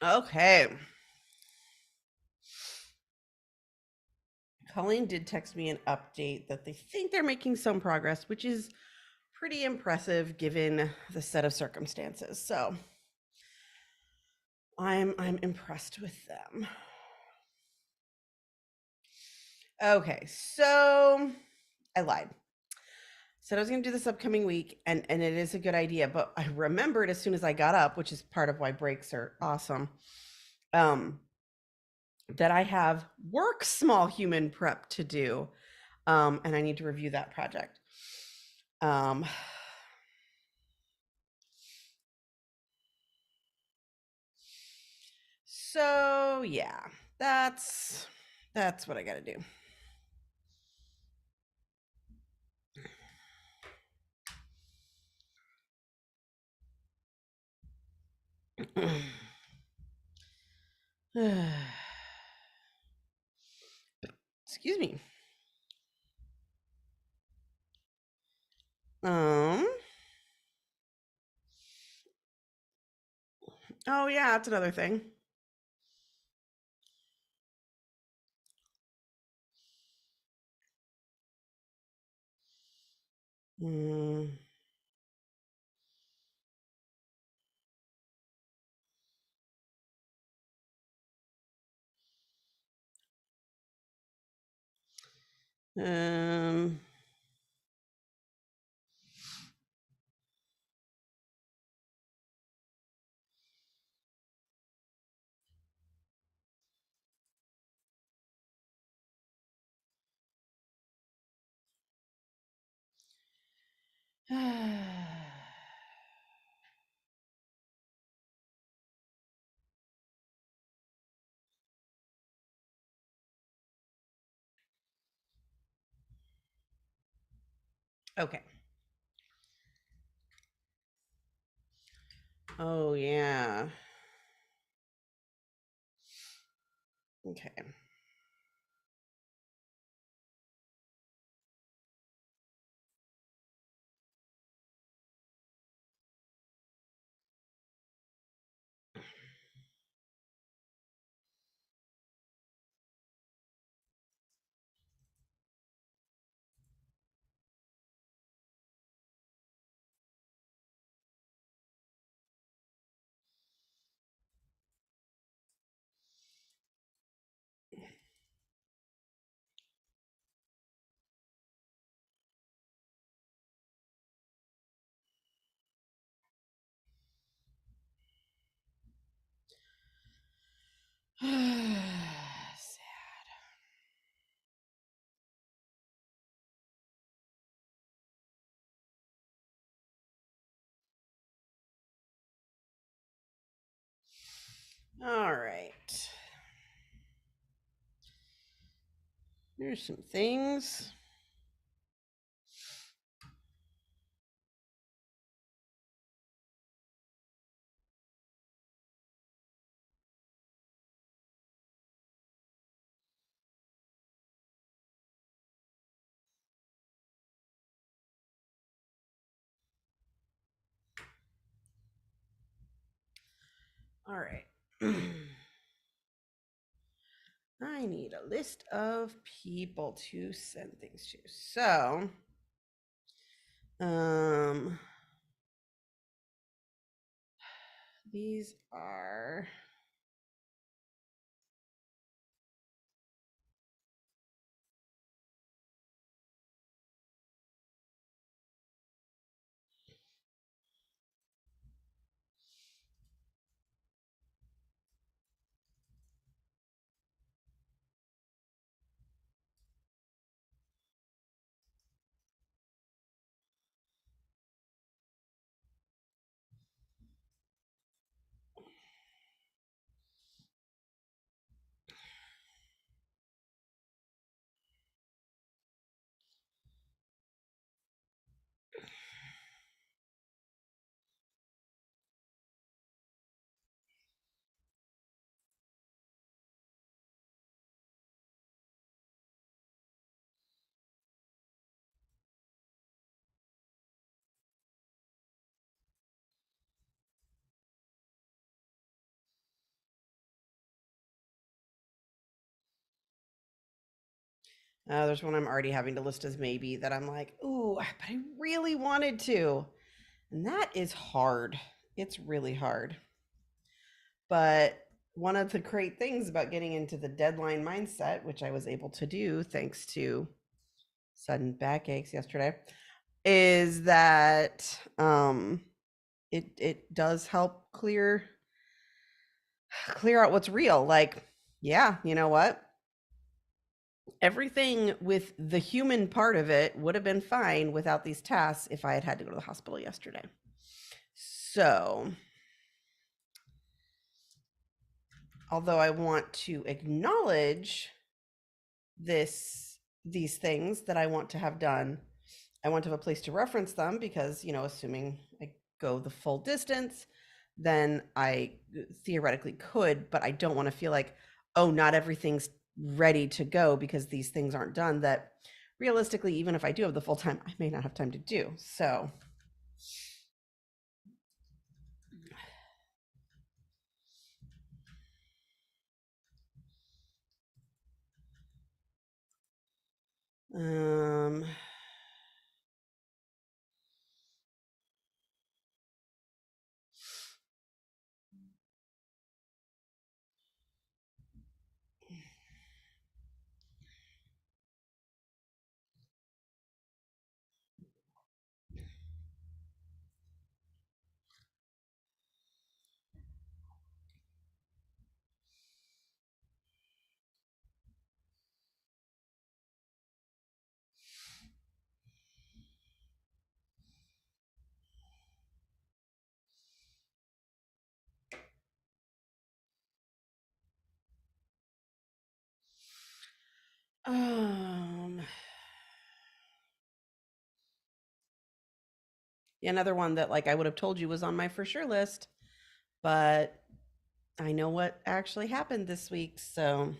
Okay. Colleen did text me an update that they think they're making some progress, which is pretty impressive given the set of circumstances. So I'm impressed with them. Okay, so I lied. Said I was going to do this upcoming week, and it is a good idea. But I remembered as soon as I got up, which is part of why breaks are awesome. Um, that I have work small human prep to do, and I need to review that project. Um, so yeah, that's what I got to do. Excuse me. Um. Oh yeah, that's another thing. Mm, um. Okay. Oh yeah. Okay. Sad. All right. Here's some things. All right. I need a list of people to send things to. So, um, these are There's one I'm already having to list as maybe that I'm like, ooh, but I really wanted to. And that is hard. It's really hard. But one of the great things about getting into the deadline mindset, which I was able to do thanks to sudden backaches yesterday, is that it does help clear out what's real. Like, yeah, you know what? Everything with the human part of it would have been fine without these tasks if I had had to go to the hospital yesterday. So, although I want to acknowledge these things that I want to have done, I want to have a place to reference them because, assuming I go the full distance, then I theoretically could, but I don't want to feel like, oh, not everything's ready to go because these things aren't done that realistically, even if I do have the full time, I may not have time to do. So, um, um, another one that like I would have told you was on my for sure list, but I know what actually happened this week. So,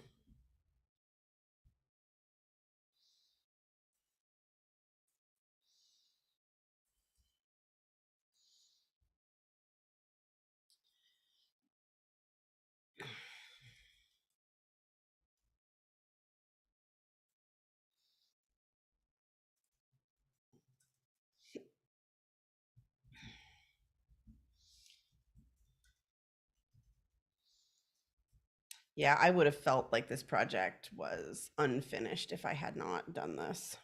yeah, I would have felt like this project was unfinished if I had not done this.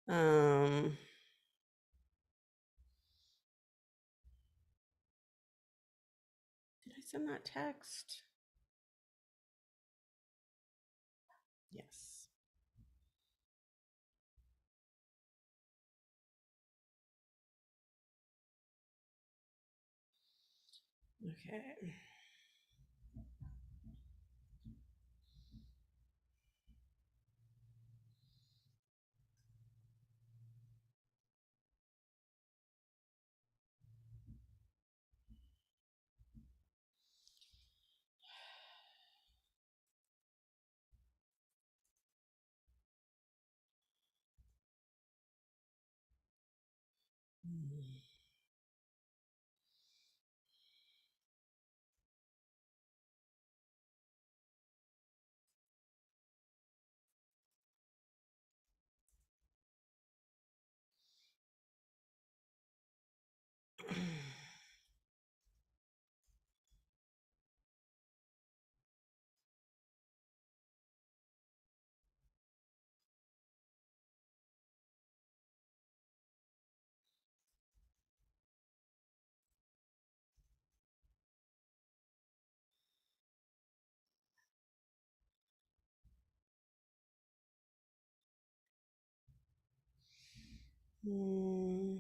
um, did I send that text? Yes. Okay. Hmm.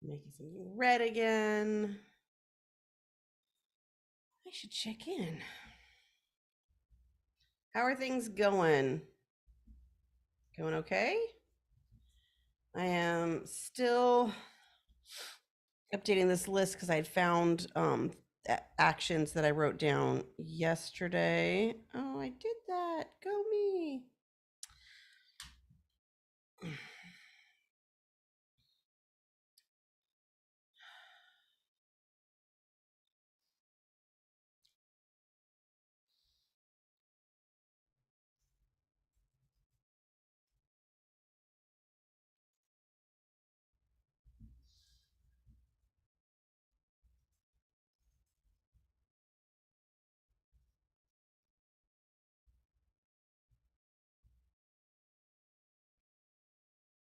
Making something red again. I should check in. How are things going? Going okay? I am still updating this list because I found actions that I wrote down yesterday. Oh, I did that. Go me.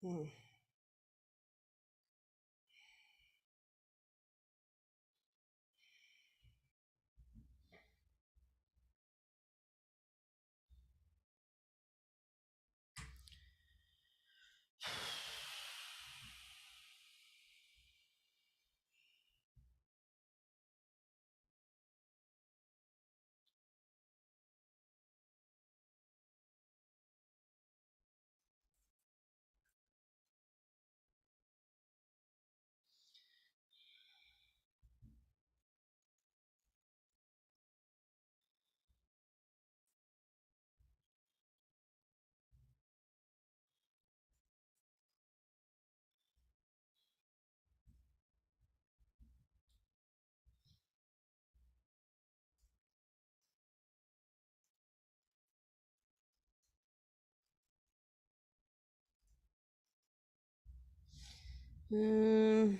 Hmm. Hmm.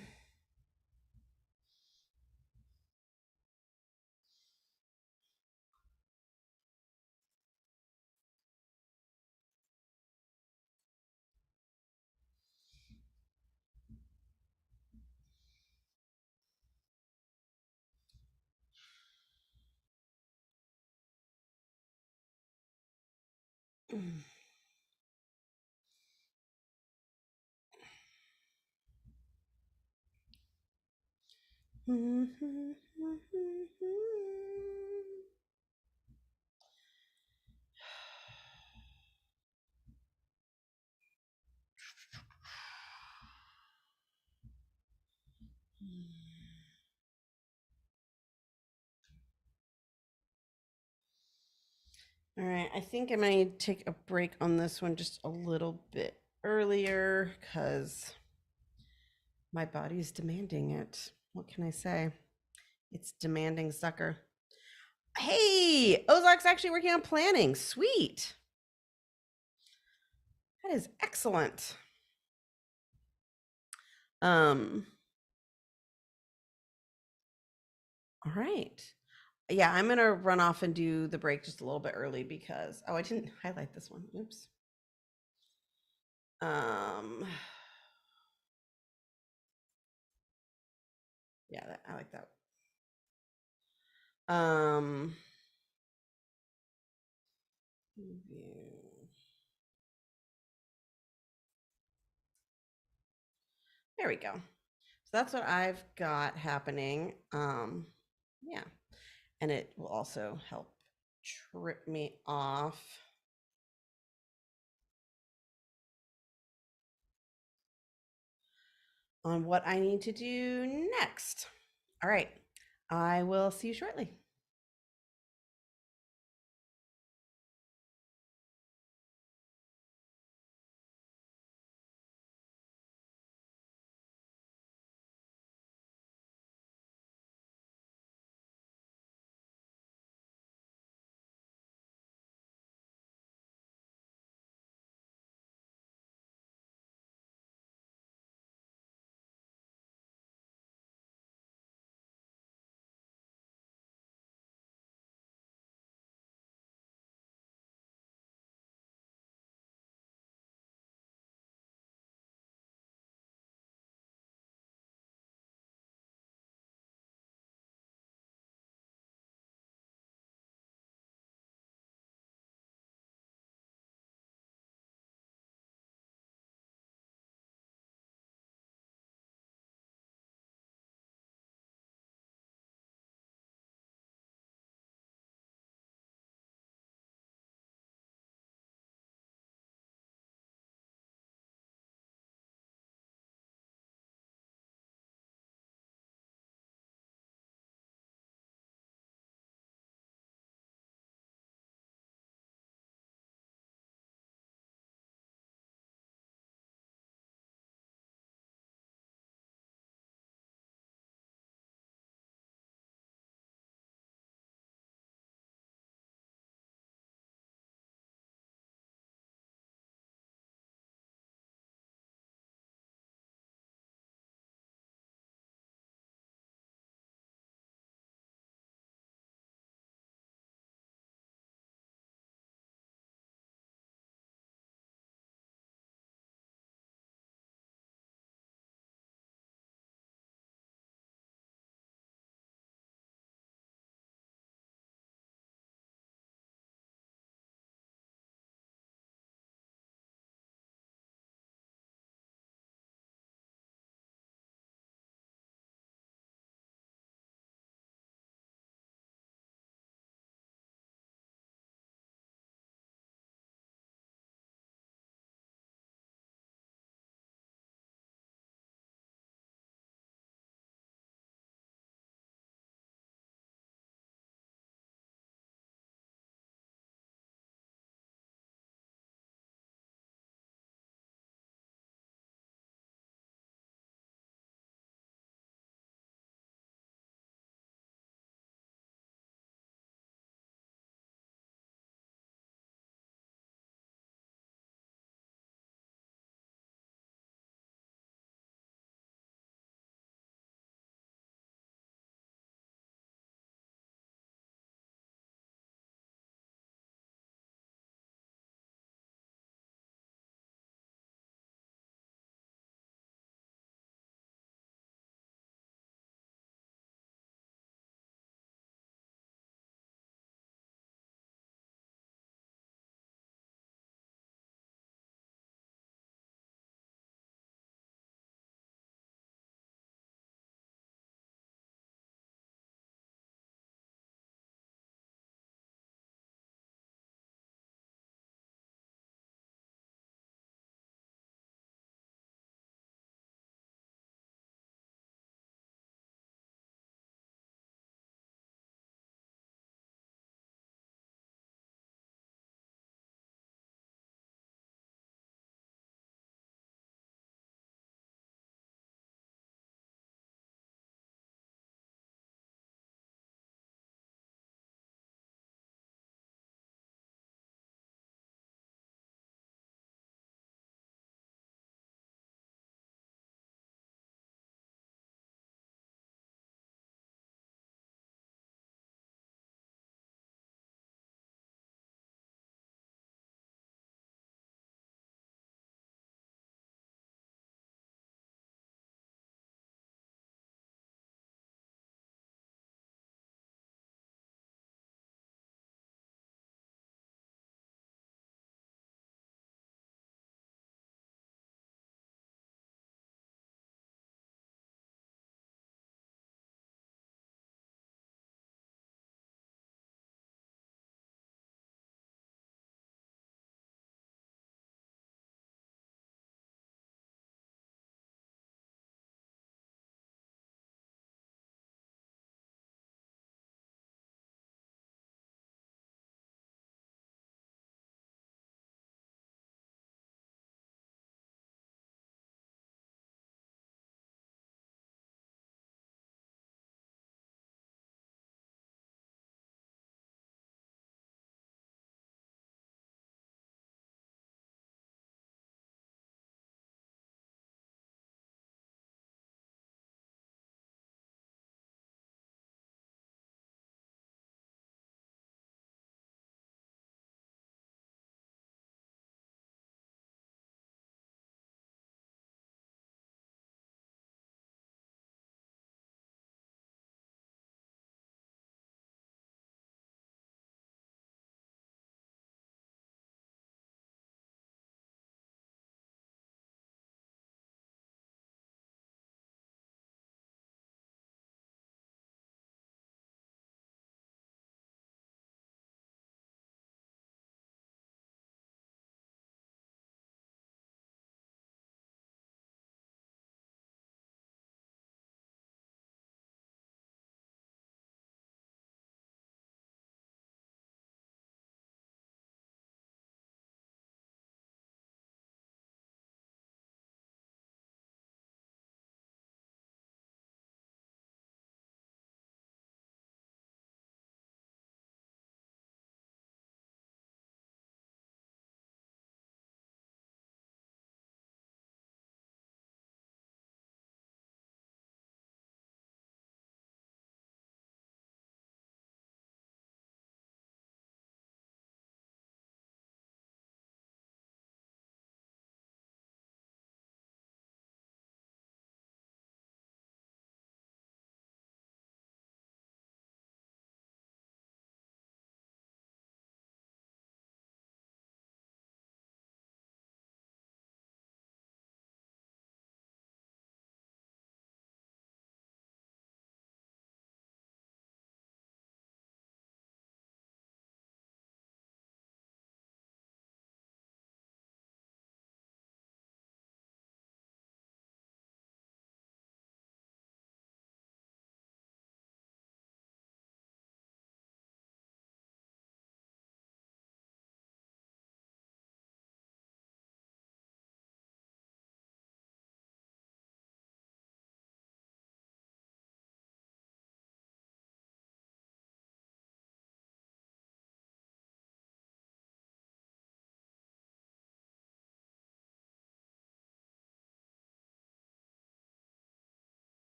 All right, I think I might take a break on this one just a little bit earlier because my body's demanding it. What can I say? It's demanding sucker. Hey, Ozark's actually working on planning. Sweet. That is excellent. Um, all right. Yeah, I'm gonna run off and do the break just a little bit early because I didn't highlight this one. Oops. Um, yeah, I like that. Um, there we go. So that's what I've got happening. Yeah, and it will also help trip me off on what I need to do next. All right, I will see you shortly.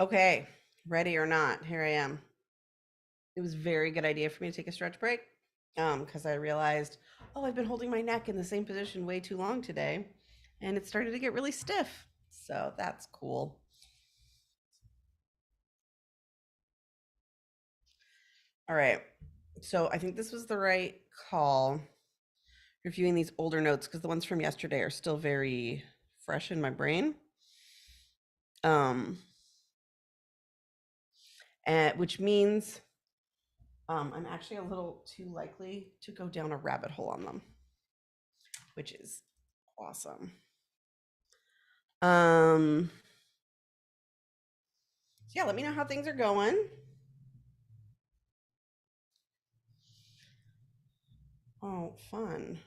Okay, ready or not, here I am. It was a very good idea for me to take a stretch break because I realized, oh, I've been holding my neck in the same position way too long today, and it started to get really stiff. So that's cool. All right. So I think this was the right call reviewing these older notes because the ones from yesterday are still very fresh in my brain. Um, and which means I'm actually a little too likely to go down a rabbit hole on them, which is awesome. Um, so yeah, let me know how things are going. Oh, fun.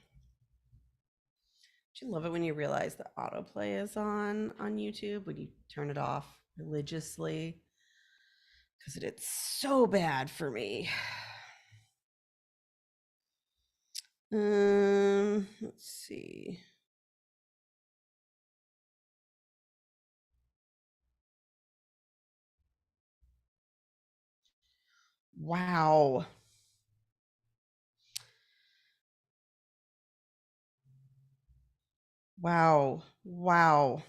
Do you love it when you realize that autoplay is on YouTube when you turn it off religiously? Because it's so bad for me. Let's see. Wow. Wow. Wow.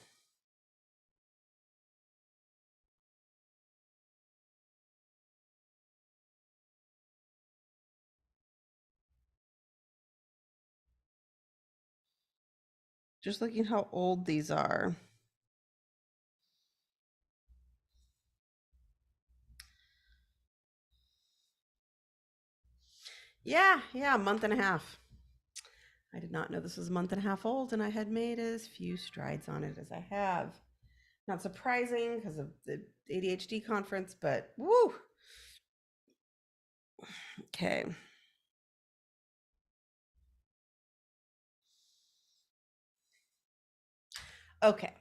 Just looking how old these are. Yeah, a month and a half. I did not know this was a month and a half old, and I had made as few strides on it as I have. Not surprising because of the ADHD conference, but woo. Okay. Okay.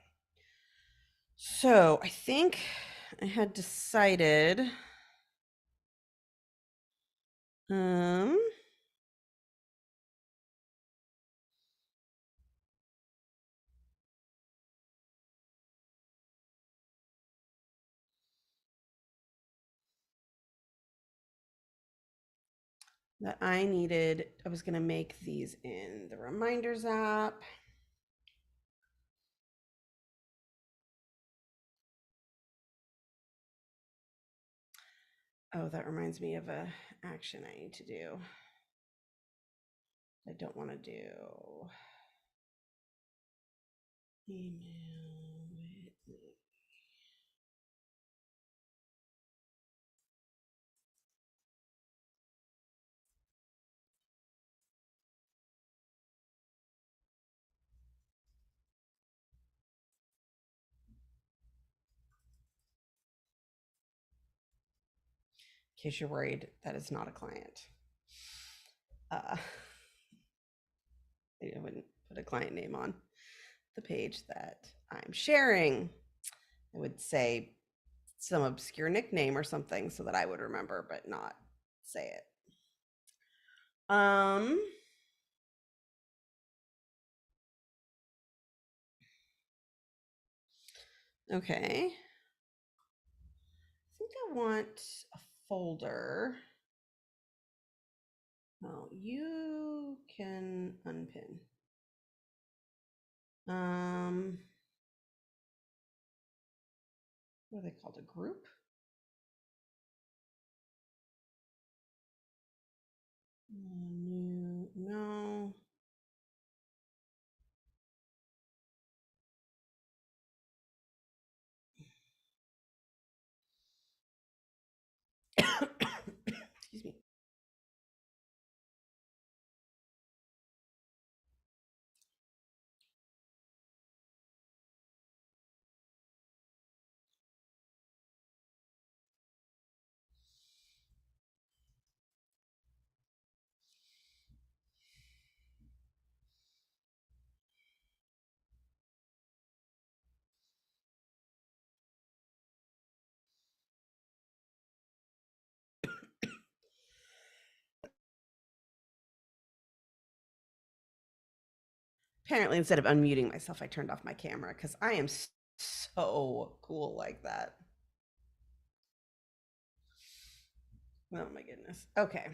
So I think I had decided um that I was going to make these in the reminders app. Oh, that reminds me of a action I need to do. I don't want to do. Email with in case you're worried, that is not a client. I wouldn't put a client name on the page that I'm sharing. I would say some obscure nickname or something so that I would remember, but not say it. Okay. I think I want a folder. Oh, you can unpin. Um, what are they called? A group? New, no. Excuse me. Apparently, instead of unmuting myself, I turned off my camera because I am so cool like that. Oh my goodness. Okay.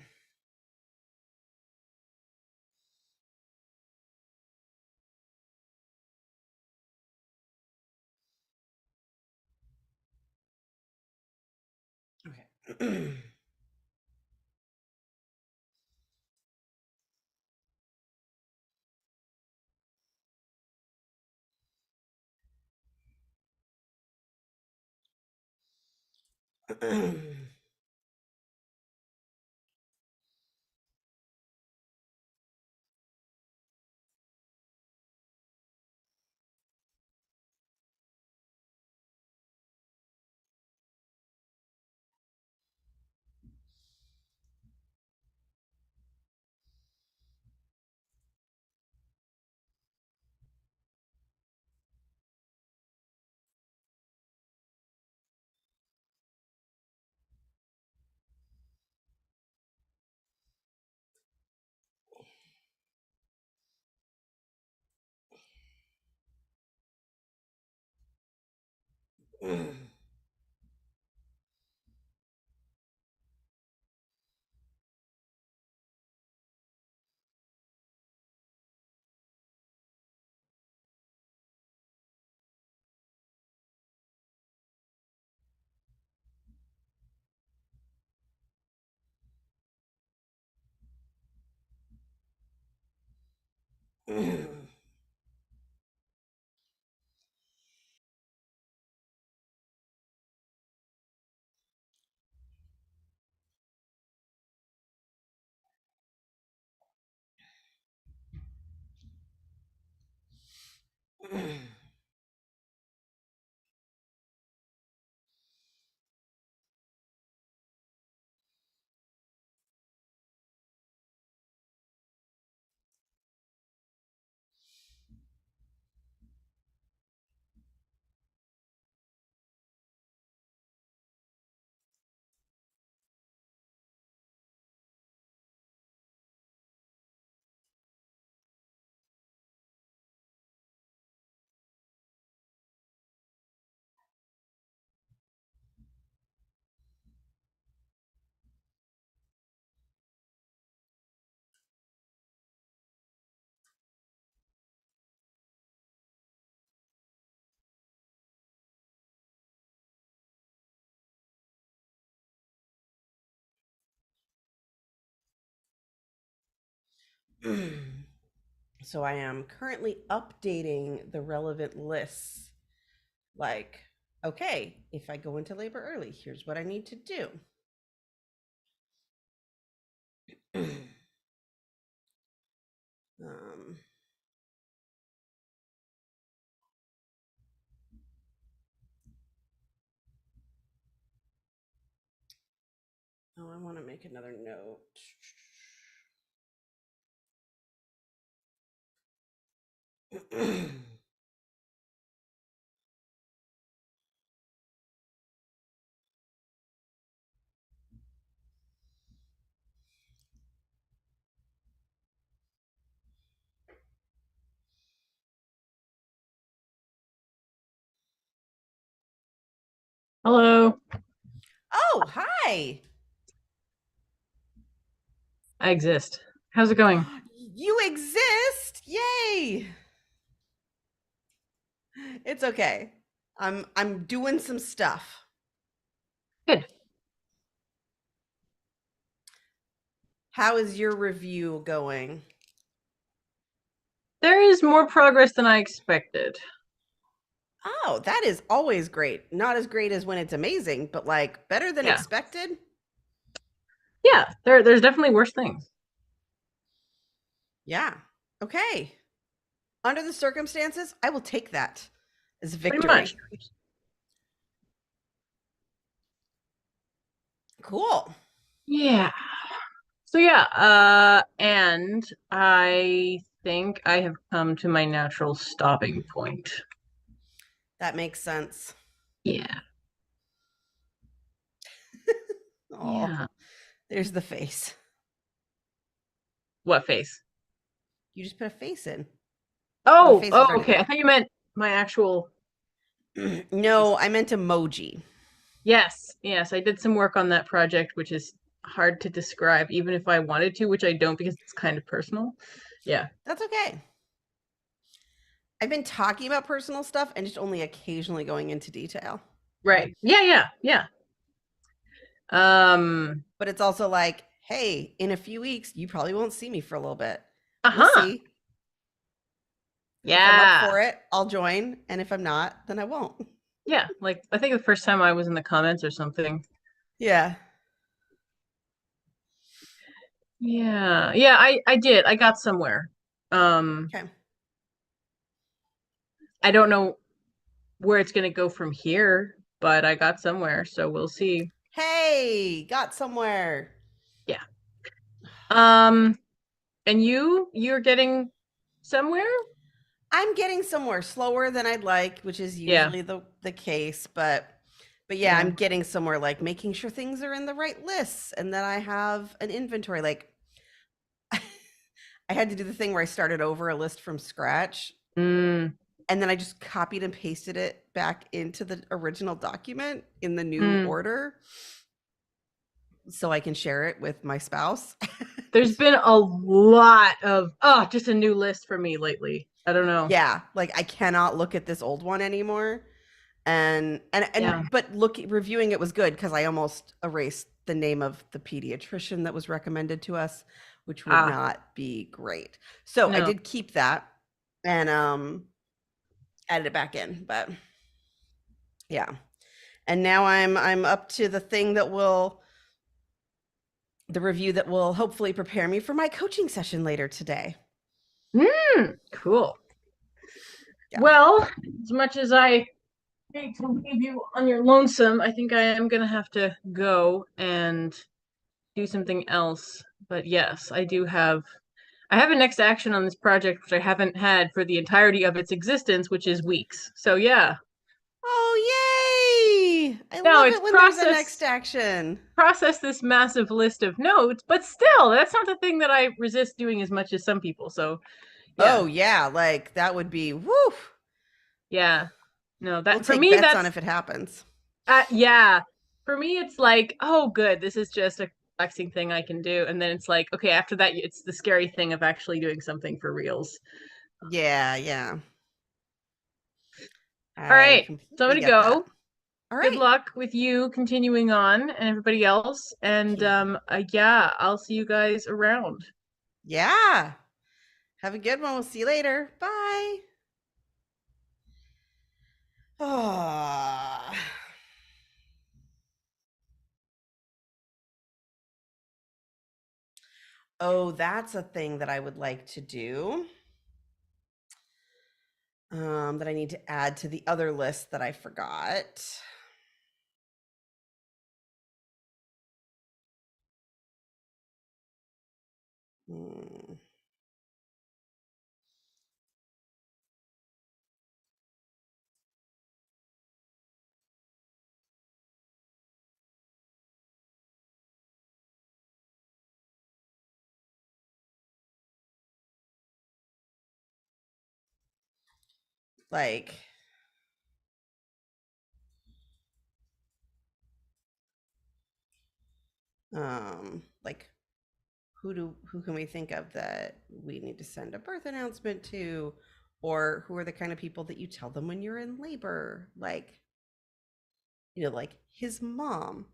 Okay. So I am currently updating the relevant lists. Like, okay, if I go into labor early, here's what I need to do. um, oh, I want to make another note. Hello. Oh, hi. I exist. How's it going? You exist. Yay. It's okay. I'm doing some stuff. Good. How is your review going? There is more progress than I expected. Oh, that is always great. Not as great as when it's amazing, but like better than Yeah. expected. Yeah, there's definitely worse things. Yeah. Okay. Under the circumstances, I will take that as Pretty much. victory. Cool. Yeah. So yeah, and I think I have come to my natural stopping point. That makes sense. Yeah. Oh, Yeah. there's the face. What face? You just put a face in. The Oh, face oh, was already okay. I there. thought you meant my actual face. No, I meant emoji. Yes, yes, I did some work on that project, which is hard to describe, even if I wanted to, which I don't because it's kind of personal. Yeah. That's okay. I've been talking about personal stuff and just only occasionally going into detail. Right. Yeah, yeah, yeah. Um, But it's also like, hey, in a few weeks, you probably won't see me for a little bit. We'll uh-huh. see. If I'm up Yeah. for it, I'll join. And if I'm not, then I won't. Yeah. Like I think the first time I was in the comments or something. Yeah. Yeah. Yeah, I did. I got somewhere. Um, Okay. I don't know where it's gonna go from here, but I got somewhere, so we'll see. Hey, got somewhere. Yeah. Um, and you're getting somewhere? I'm getting somewhere slower than I'd like, which is Yeah. usually the case, but yeah, Yeah. I'm getting somewhere like making sure things are in the right lists and that I have an inventory. Like I had to do the thing where I started over a list from scratch Mm, and then I just copied and pasted it back into the original document in the new mm. order so I can share it with my spouse. There's been a lot of just a new list for me lately. I don't know. Yeah, like I cannot look at this old one anymore. And Yeah. but reviewing it was good because I almost erased the name of the pediatrician that was recommended to us, which would Ah, not be great. So I no. did keep that and added it back in. But yeah. And now I'm up to the thing that will the review that will hopefully prepare me for my coaching session later today. Cool. Yeah. Well, as much as I hate to leave you on your lonesome, I think I am gonna have to go and do something else. But yes, I have a next action on this project which I haven't had for the entirety of its existence, which is weeks. So yeah. Oh, yay! I Now love it's it when there's a next action. process this massive list of notes, but still, that's not the thing that I resist doing as much as some people. So yeah. Oh, yeah, like that would be woo. Yeah. No, We'll that for take me bets on that's if it happens. yeah. For me it's like, oh good, this is just a relaxing thing I can do. And then it's like, okay, after that it's the scary thing of actually doing something for reals. Yeah, yeah. All I right. So I'm completely gonna get that. go. All Good right. luck with you continuing on and everybody else. And yeah, I'll see you guys around. Yeah. Have a good one. We'll see you later. Bye. Oh, oh, that's a thing that I would like to do. That I need to add to the other list that I forgot. Hmm. Like, like who can we think of that we need to send a birth announcement to, or who are the kind of people that you tell them when you're in labor, like like his mom.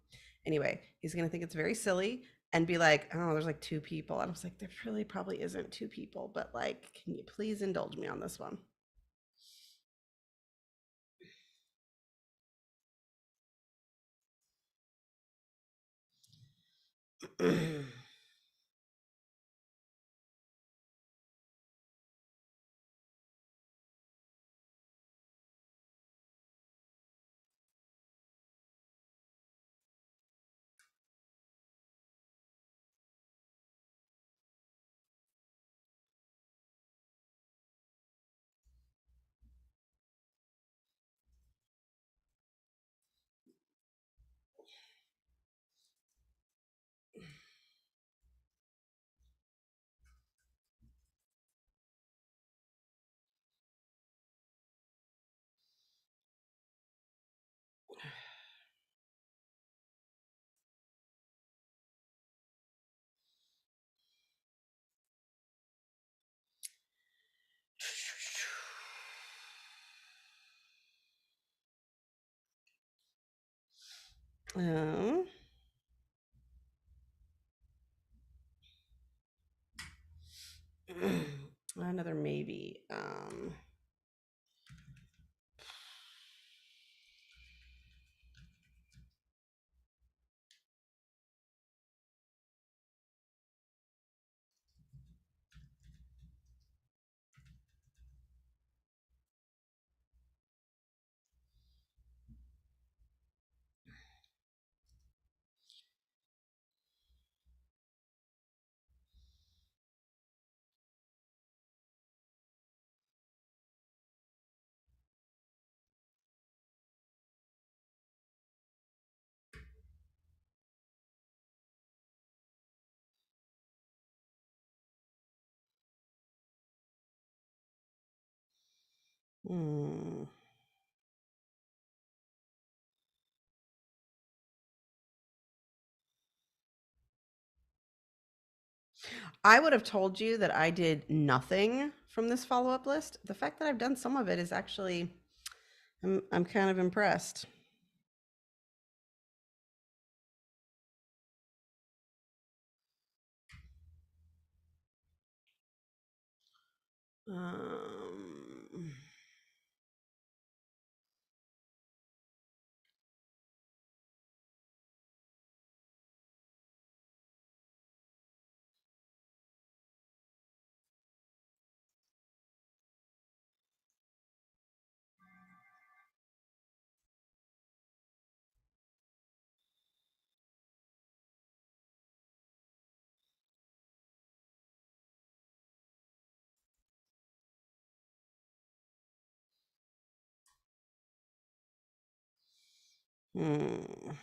Anyway, he's gonna think it's very silly and be like, oh, there's like two people, and I was like, there really probably isn't two people, but like, can you please indulge me on this one? Um, another maybe. Hmm. I would have told you that I did nothing from this follow-up list. The fact that I've done some of it is actually, I'm kind of impressed. Um, hmm.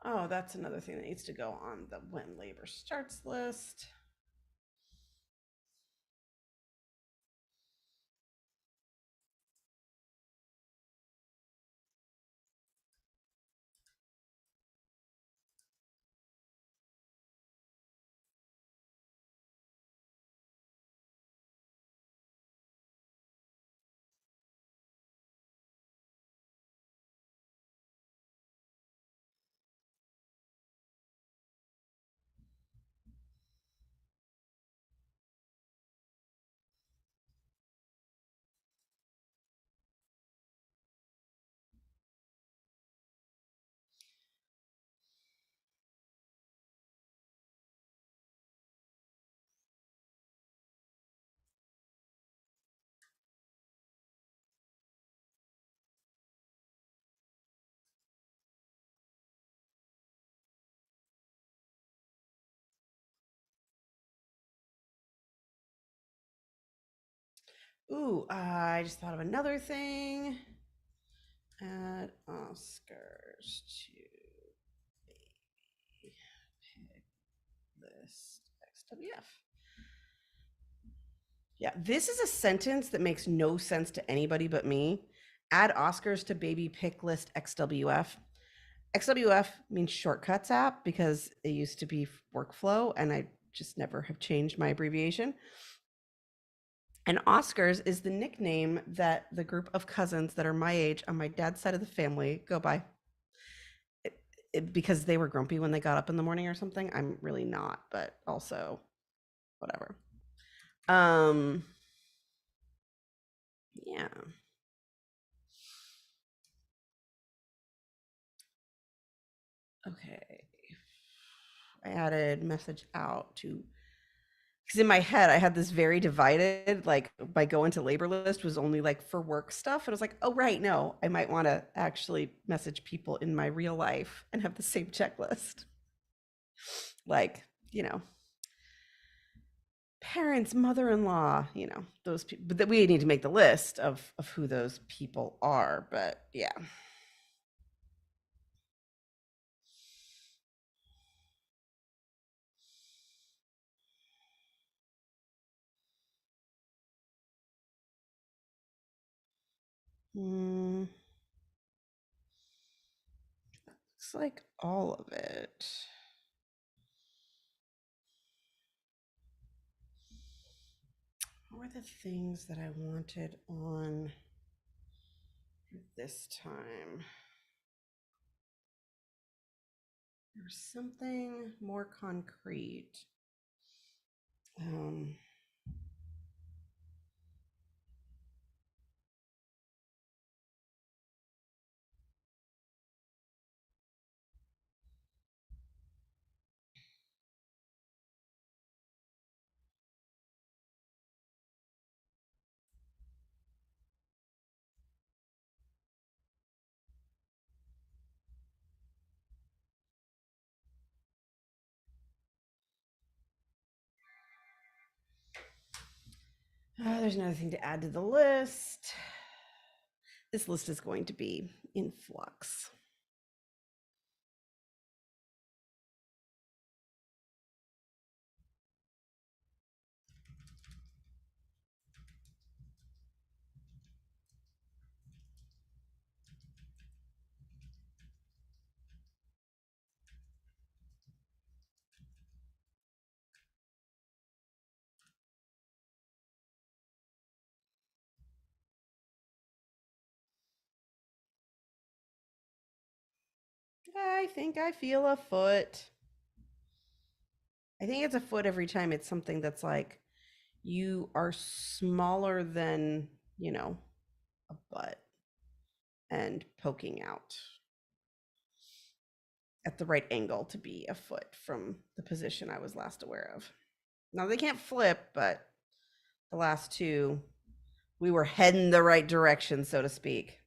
Oh, that's another thing that needs to go on the when labor starts list. Ooh, I just thought of another thing. Add Oscars to pick list XWF. Yeah, this is a sentence that makes no sense to anybody but me. Add Oscars to baby pick list XWF. XWF means shortcuts app because it used to be workflow, and I just never have changed my abbreviation. And Oscars is the nickname that the group of cousins that are my age on my dad's side of the family go by. Because they were grumpy when they got up in the morning or something. I'm really not, but also whatever. Um, Yeah. Okay. I added message out to, because in my head I had this very divided, like my go into labor list was only like for work stuff. And I was like, oh, right, no, I might want to actually message people in my real life and have the same checklist. Like, you know, parents, mother-in-law, those people. But that we need to make the list of who those people are. But yeah. Mm, looks like all of it. What were the things that I wanted on this time? There was something more concrete. Um, there's another thing to add to the list. This list is going to be in flux. I think I feel a foot. I think it's a foot every time it's something that's like you are smaller than, a butt and poking out at the right angle to be a foot from the position I was last aware of. Now they can't flip, but the last two, we were heading the right direction, so to speak.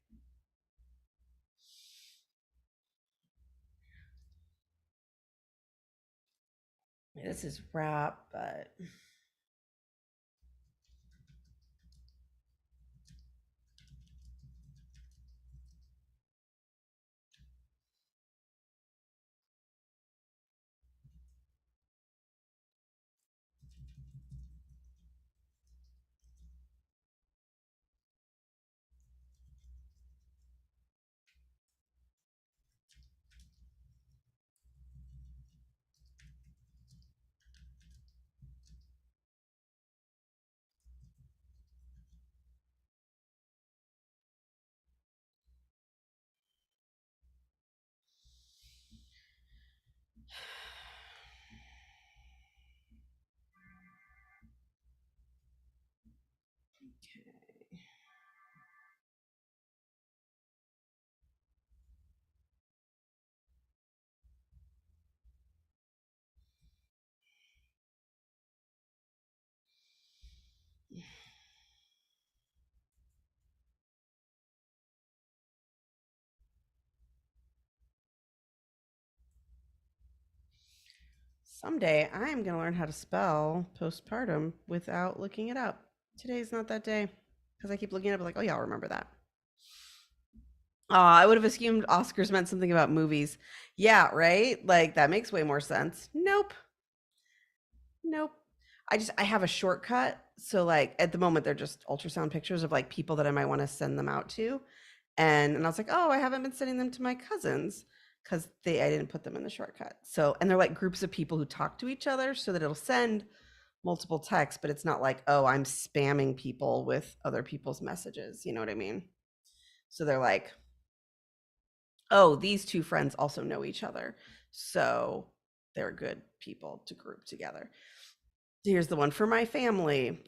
This is wrap, but okay. Someday I'm going to learn how to spell postpartum without looking it up. Today's not that day because I keep looking it up like, oh, yeah, I'll remember that. I would have assumed Oscars meant something about movies. Yeah, right? Like that makes way more sense. Nope. Nope. I have a shortcut. So like at the moment they're just ultrasound pictures of like people that I might want to send them out to. And I was like, "Oh, I haven't been sending them to my cousins because I didn't put them in the shortcut." So, and they're like groups of people who talk to each other so that it'll send multiple texts, but it's not like, "Oh, I'm spamming people with other people's messages." You know what I mean? So they're like, "Oh, these two friends also know each other." So, they're good people to group together. Here's the one for my family.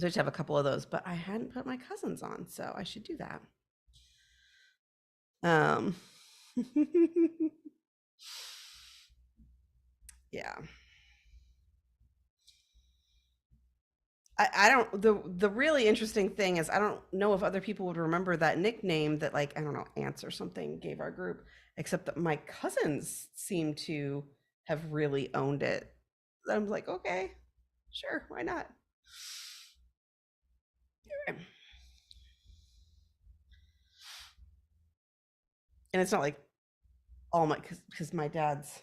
So I just have a couple of those, but I hadn't put my cousins on, so I should do that. Yeah. I don't the really interesting thing is I don't know if other people would remember that nickname that, like, I don't know, Ants or something gave our group, except that my cousins seem to have really owned it. I'm like, okay, sure, why not? And it's not like all my because my dad's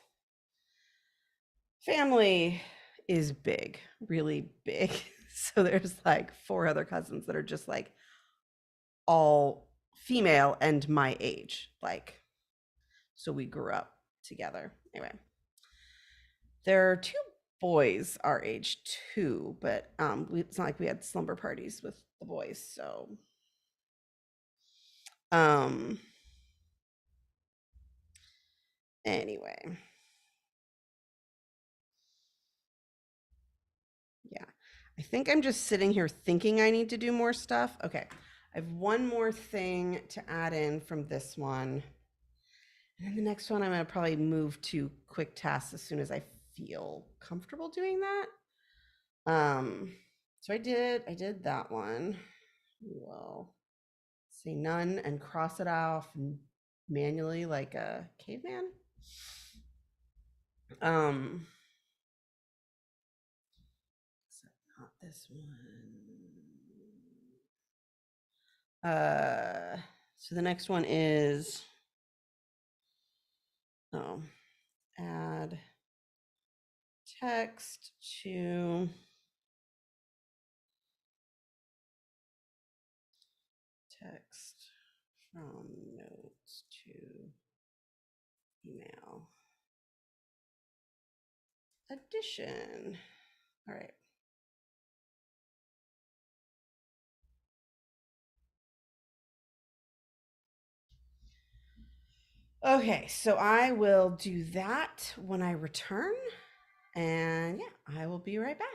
family is big, really big. So there's like four other cousins that are just like all female and my age. Like, so we grew up together. Anyway, there are two boys our age too, but it's not like we had slumber parties with the boys. So, um, anyway, yeah. I think I'm just sitting here thinking I need to do more stuff. Okay. I have one more thing to add in from this one. And then the next one, I'm going to probably move to quick tasks as soon as I feel comfortable doing that. So I did that one. Well, say none and cross it off manually like a caveman. Um, except not this one. So the next one is add text to text from notes to email. Addition. All right. Okay, so I will do that when I return. And yeah, I will be right back.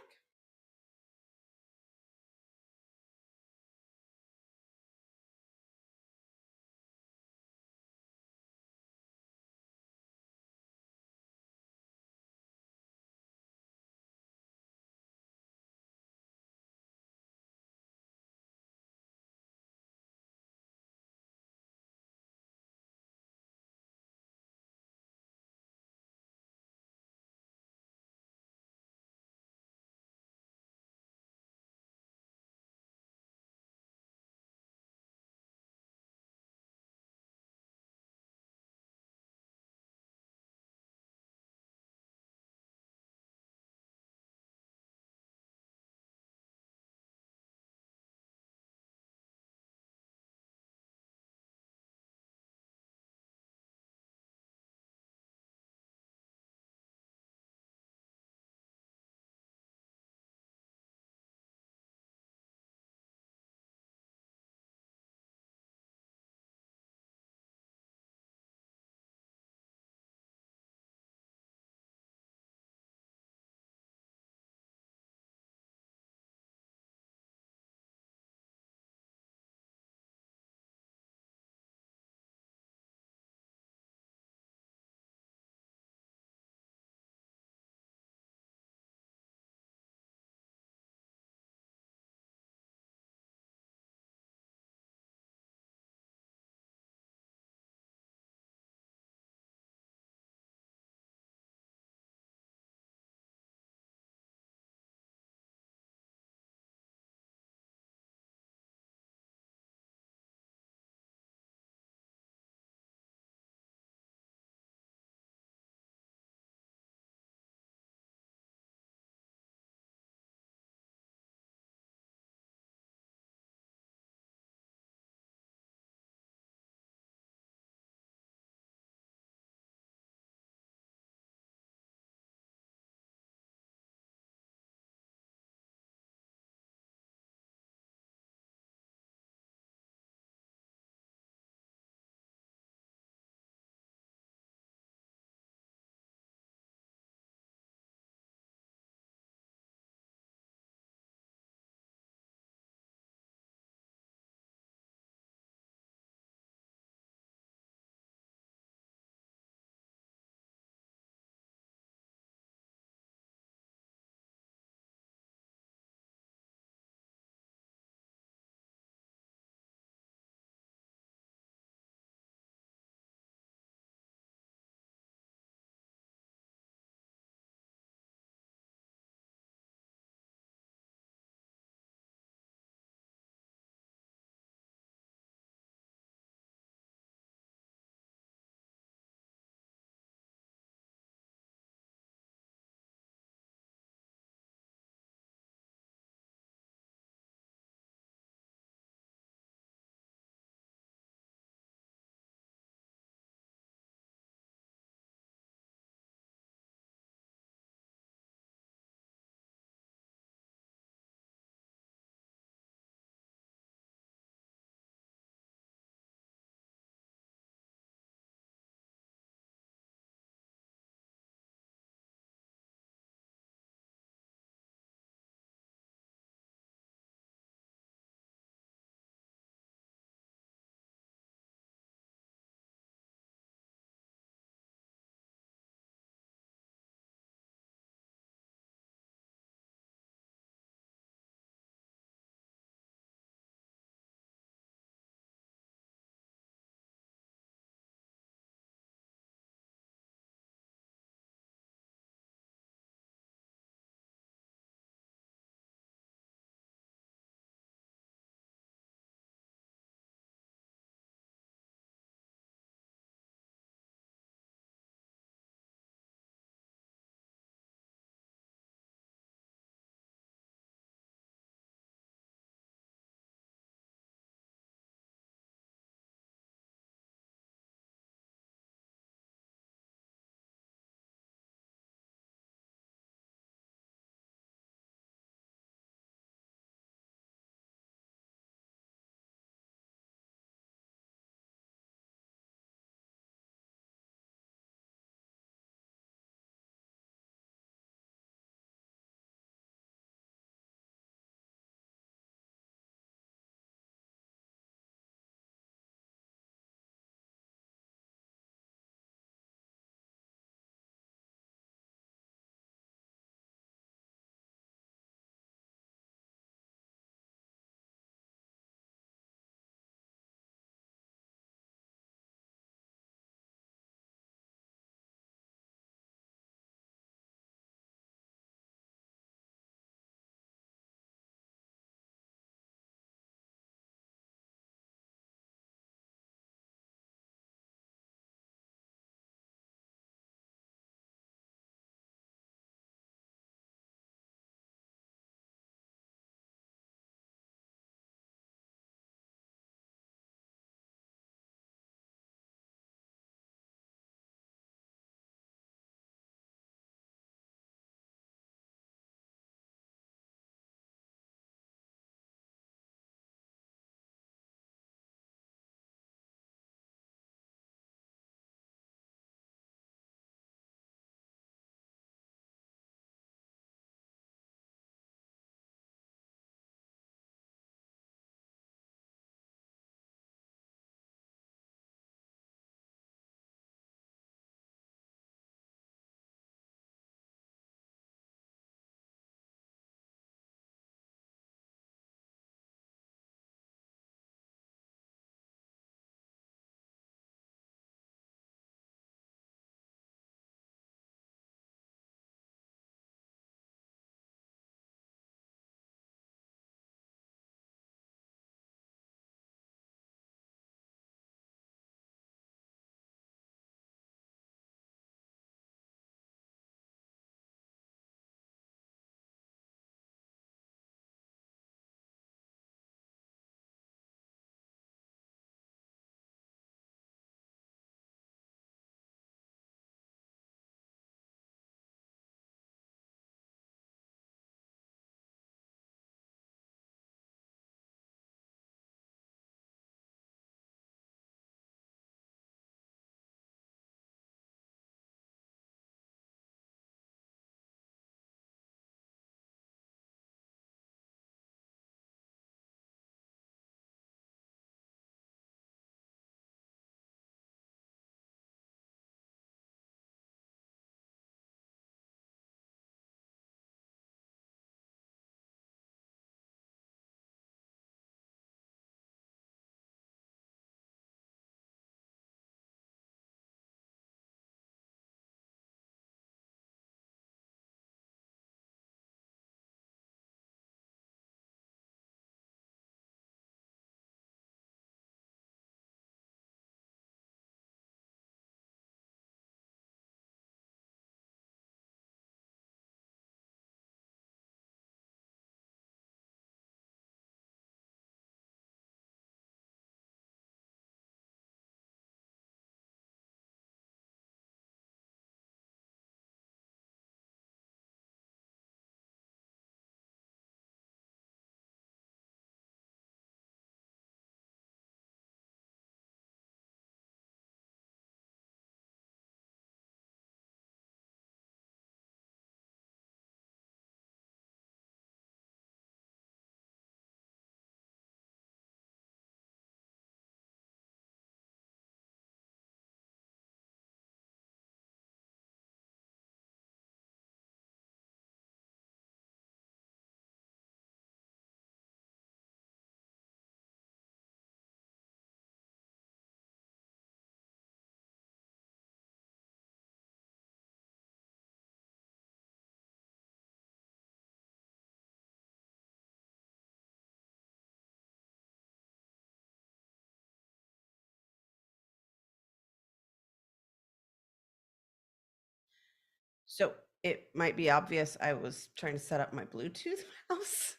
So it might be obvious I was trying to set up my Bluetooth mouse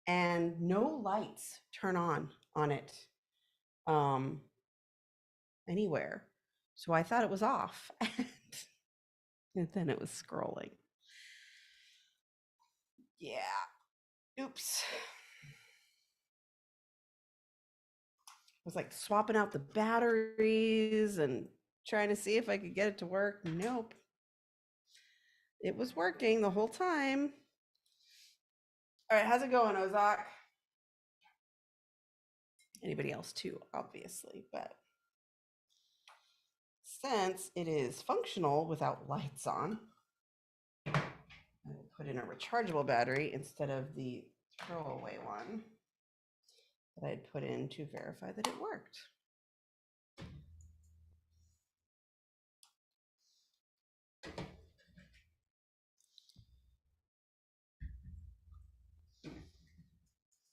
and no lights turn on it um, anywhere. So I thought it was off. And then it was scrolling. Yeah. Oops. I was like swapping out the batteries and trying to see if I could get it to work. Nope. It was working the whole time. All right, how's it going, Ozak? Anybody else too, obviously, but since it is functional without lights on, I will put in a rechargeable battery instead of the throwaway one that I had put in to verify that it worked.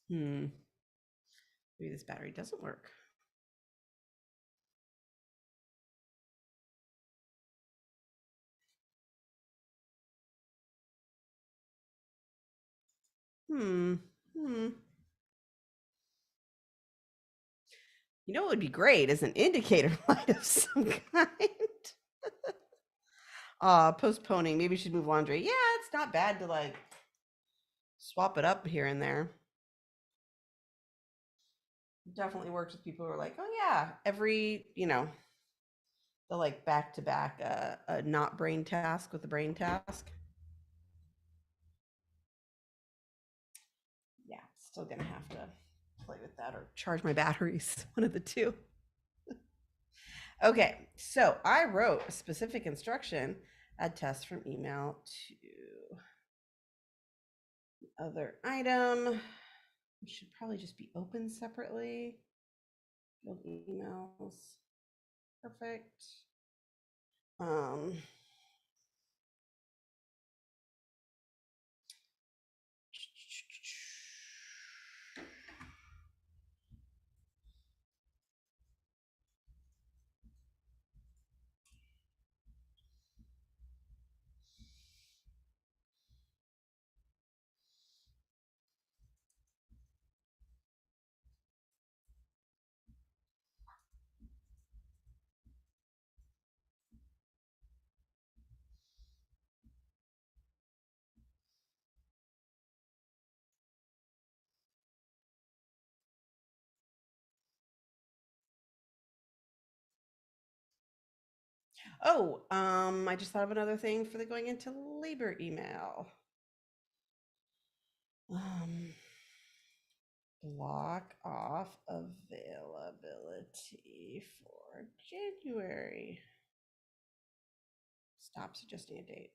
Maybe this battery doesn't work. Hmm. You know what would be great is an indicator light of some kind. Postponing. Maybe we should move laundry. Yeah, it's not bad to like swap it up here and there. Definitely works with people who are like, oh yeah, every, the like back to back a not brain task with a brain task. Yeah, still gonna have to play with that or charge my batteries, one of the two. Okay, so I wrote a specific instruction, add test from email to other item. It should probably just be open separately. Build emails. Perfect. Um, I just thought of another thing for the going into labor email. Block off availability for January. Stop suggesting a date.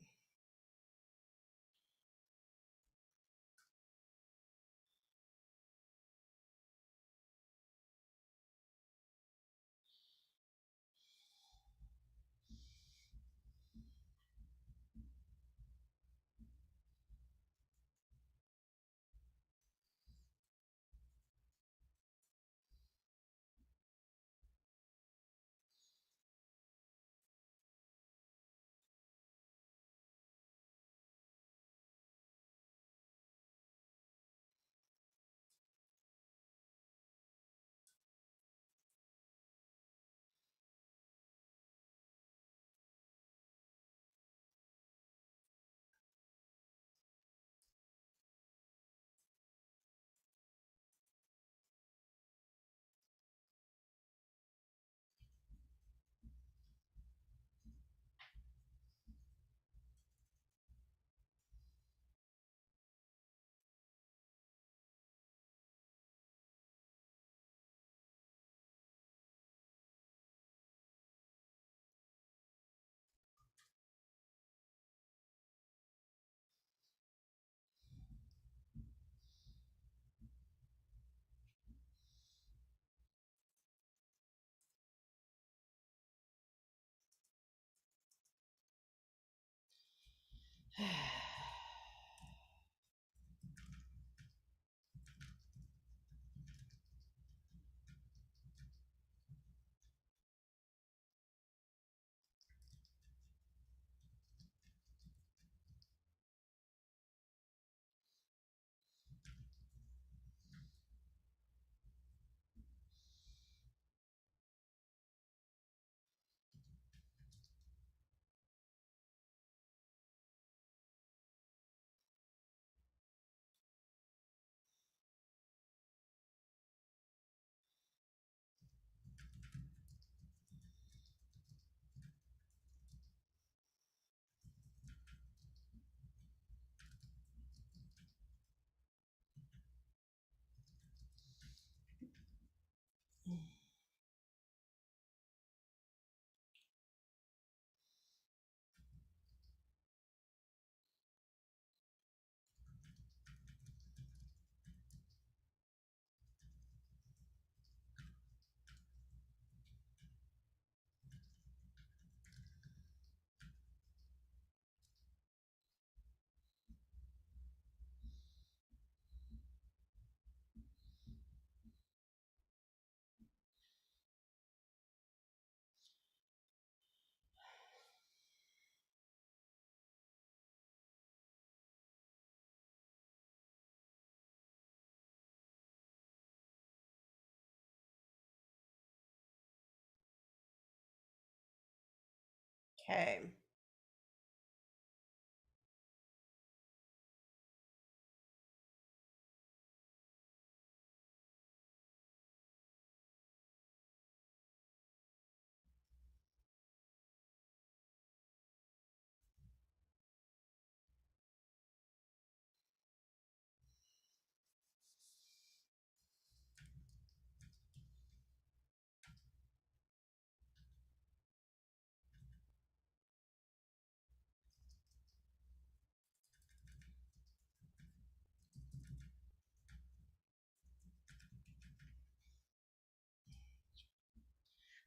Okay.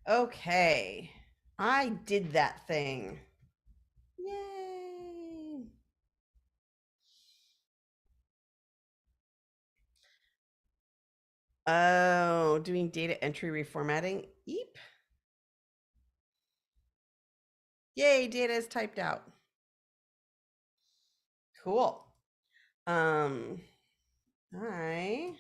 Okay. I did that thing. Yay. Oh, doing data entry reformatting. Eep. Yay, data is typed out. Cool. Um, I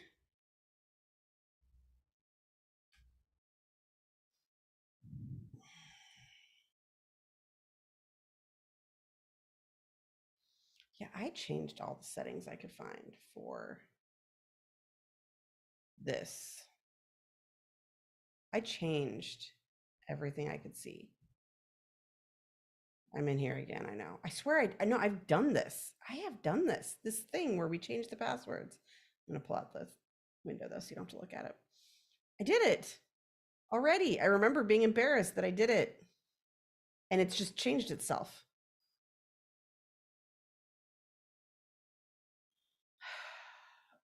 yeah, I changed all the settings I could find for this. I changed everything I could see. I'm in here again. I know. I swear I know I've done this. I have done this thing where we change the passwords. I'm gonna pull out the window though, so you don't have to look at it. I did it already. I remember being embarrassed that I did it, and it's just changed itself.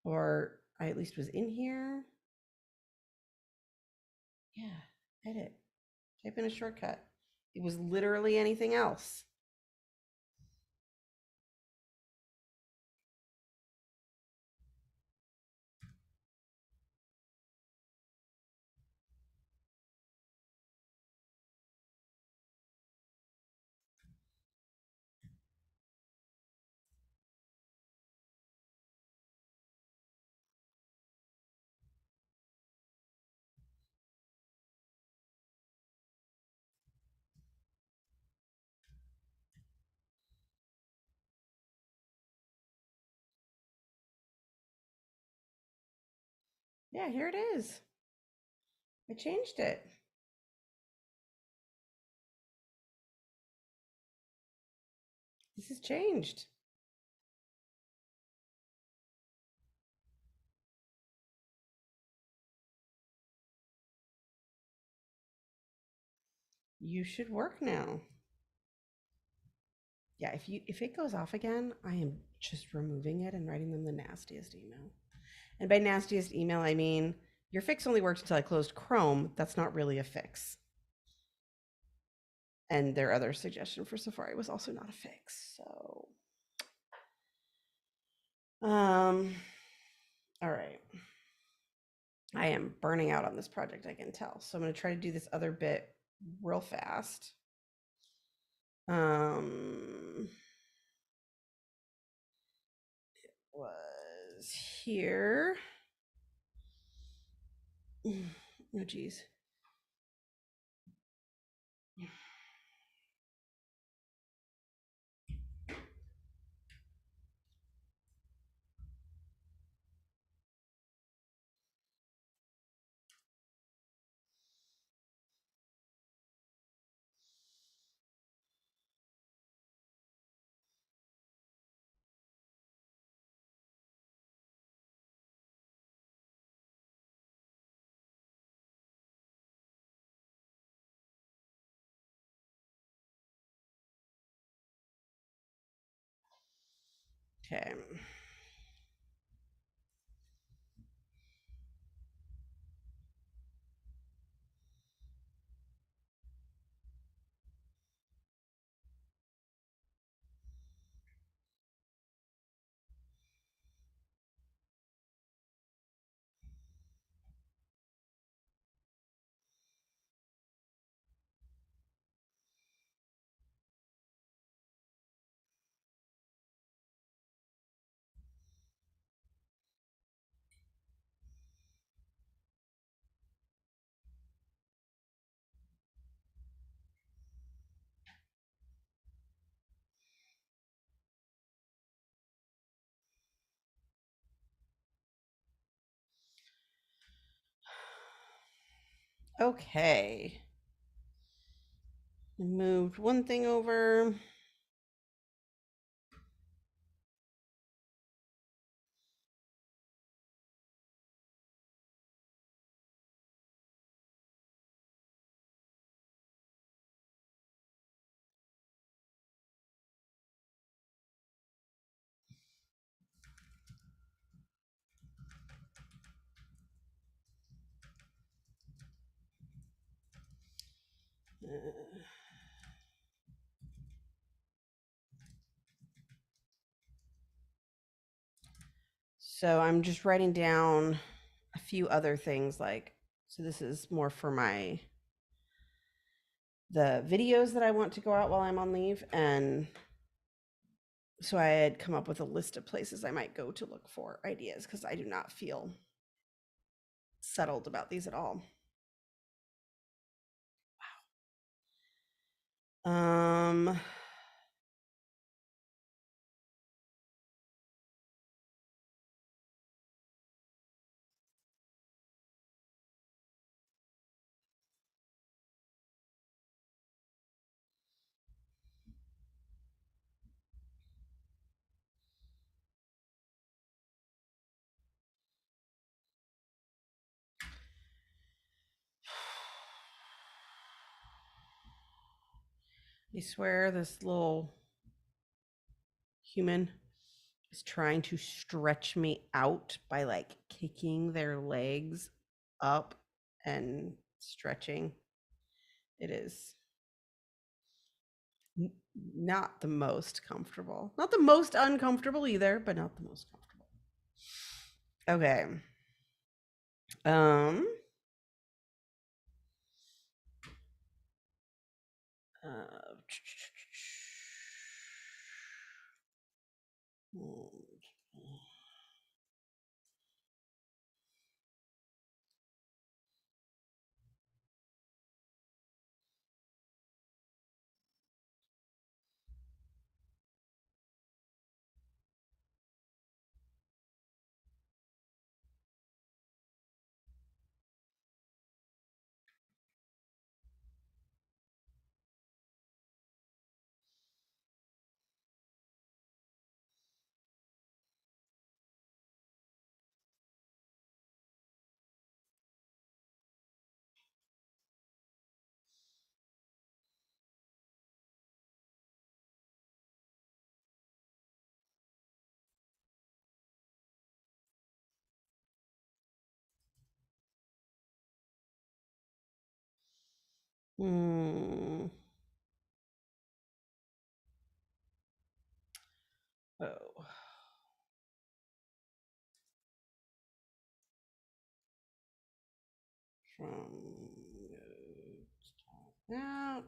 Or I at least was in here. Yeah, edit. Type in a shortcut. It was literally anything else. Yeah, here it is. I changed it. This is changed. You should work now. Yeah, if it goes off again, I am just removing it and writing them the nastiest email. And by nastiest email, I mean your fix only worked until I closed Chrome. That's not really a fix. And their other suggestion for Safari was also not a fix. So, all right. I am burning out on this project, I can tell. So I'm going to try to do this other bit real fast. It was here. Oh, geez. Okay. Okay. Moved one thing over. So I'm just writing down a few other things like, so this is more for the videos that I want to go out while I'm on leave. And so I had come up with a list of places I might go to look for ideas because I do not feel settled about these at all. Um, I swear this little human is trying to stretch me out by like kicking their legs up and stretching. It is not the most comfortable. Not the most uncomfortable either, but not the most comfortable. Okay. Um uh, hmm. Oh. From that.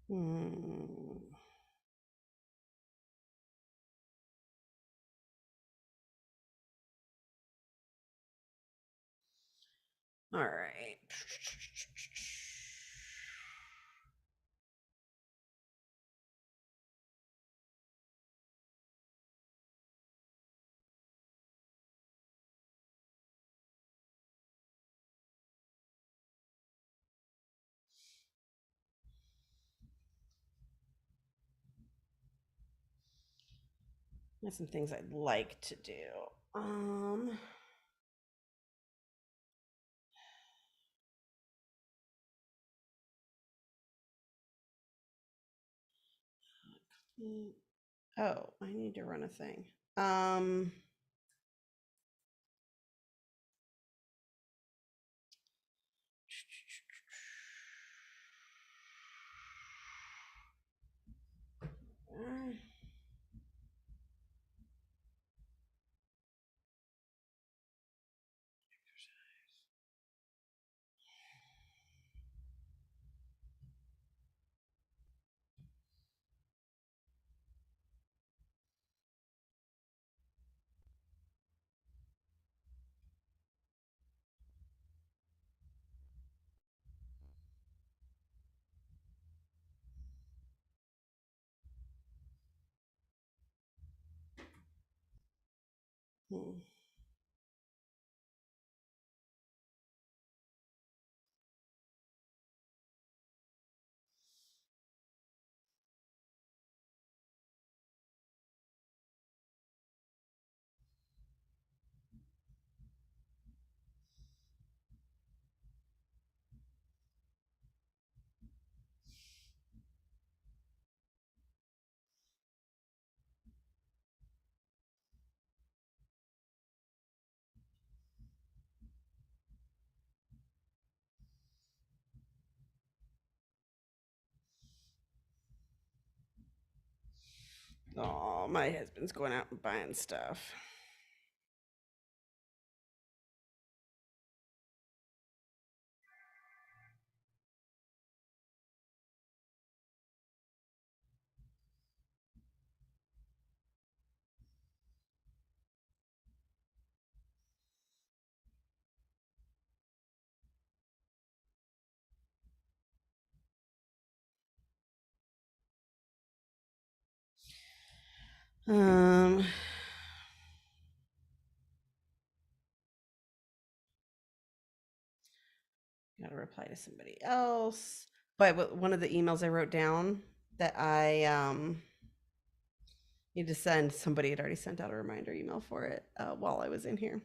Hmm. All right. There's some things I'd like to do. Oh, I need to run a thing. Hmm. Oh, my husband's going out and buying stuff. Um, Gotta reply to somebody else. But one of the emails I wrote down that I need to send, somebody had already sent out a reminder email for it while I was in here.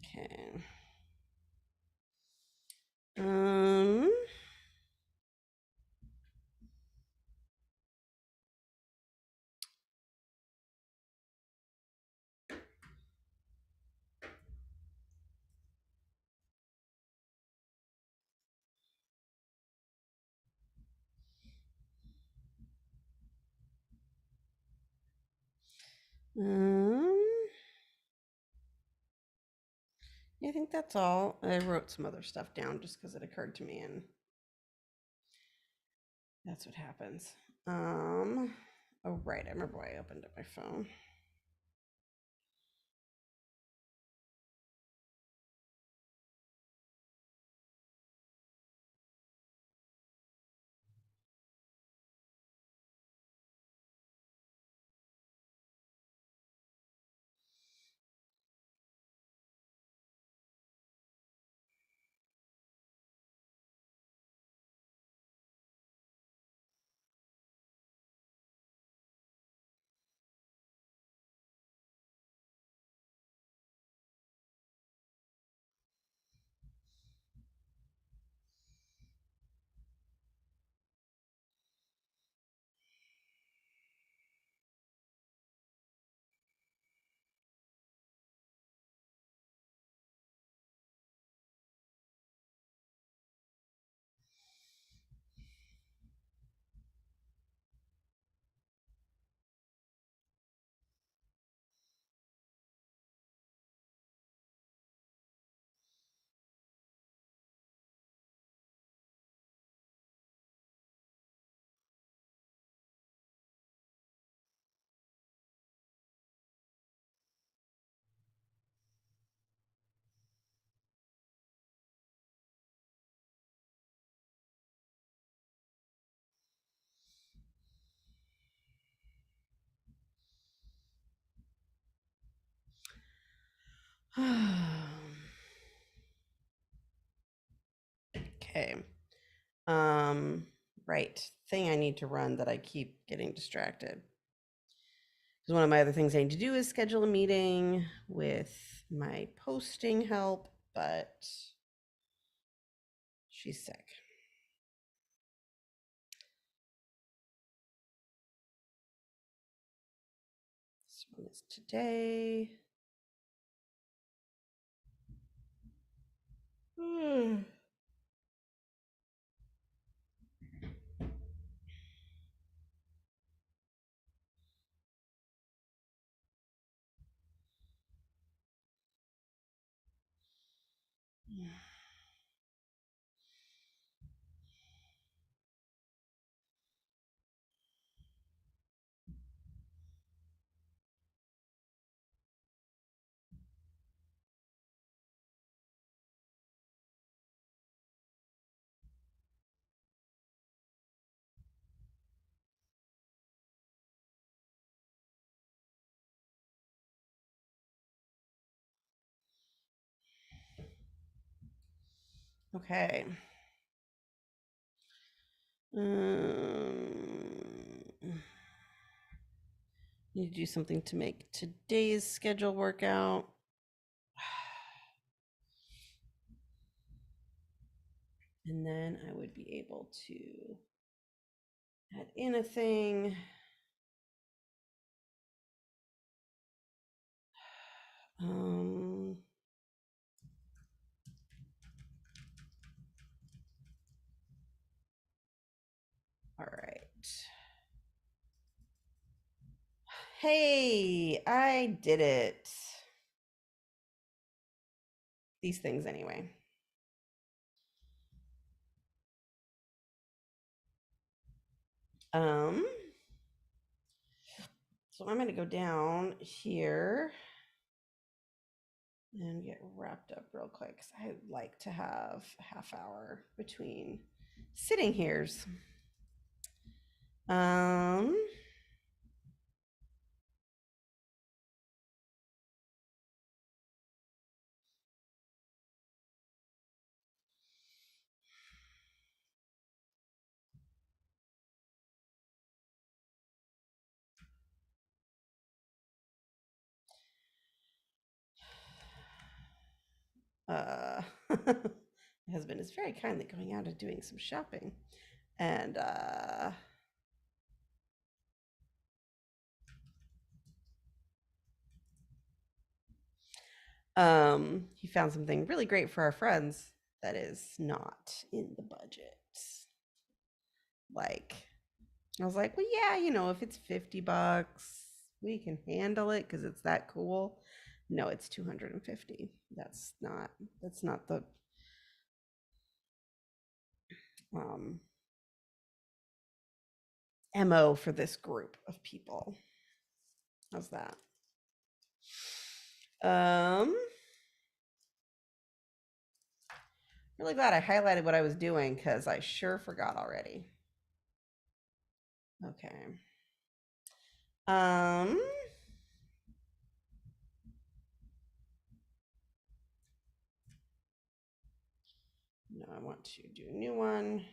Okay. Um, um, yeah, I think that's all. I wrote some other stuff down just because it occurred to me, and that's what happens. Oh right, I remember why I opened up my phone. Okay. Right. Thing I need to run that I keep getting distracted. Because one of my other things I need to do is schedule a meeting with my posting help, but she's sick. This one is today. Okay. Need to do something to make today's schedule work out. And then I would be able to add in a thing. Um, all right. Hey, I did it. These things anyway. Um, so I'm going to go down here and get wrapped up real quick because I like to have a half hour between sitting here's. Um, my husband is very kindly going out and doing some shopping. And he found something really great for our friends that is not in the budget. Like, I was like, well, yeah, if it's $50, we can handle it because it's that cool. No, it's 250. That's not the um MO for this group of people. How's that? Um, really glad I highlighted what I was doing because I sure forgot already. Okay. Um, no, I want to do a new one.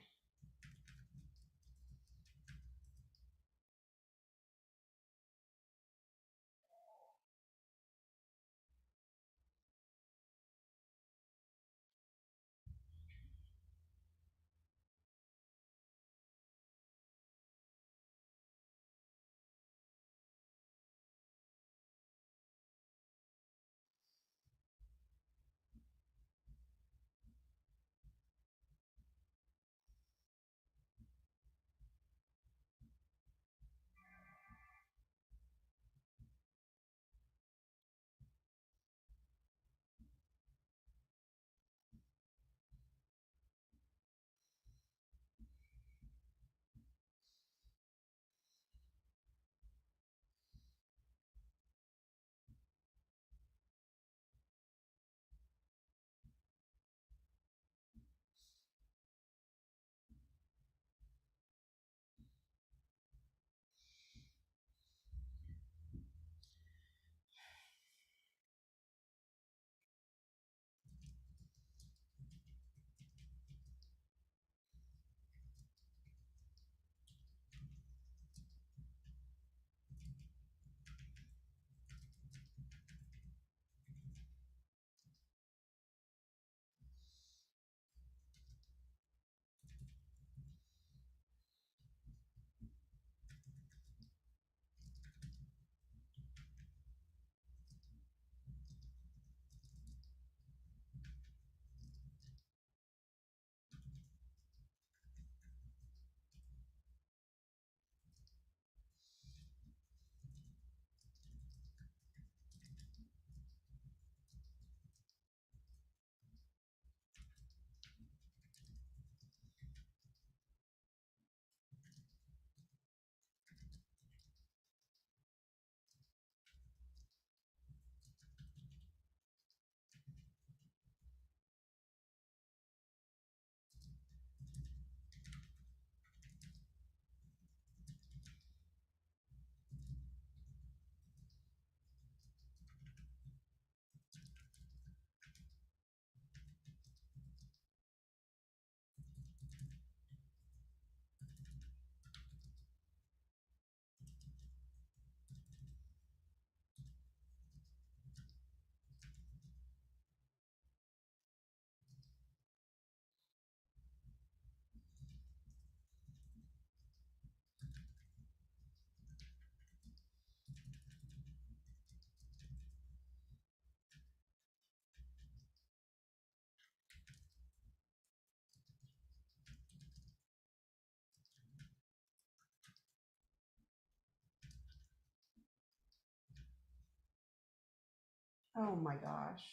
Oh my gosh.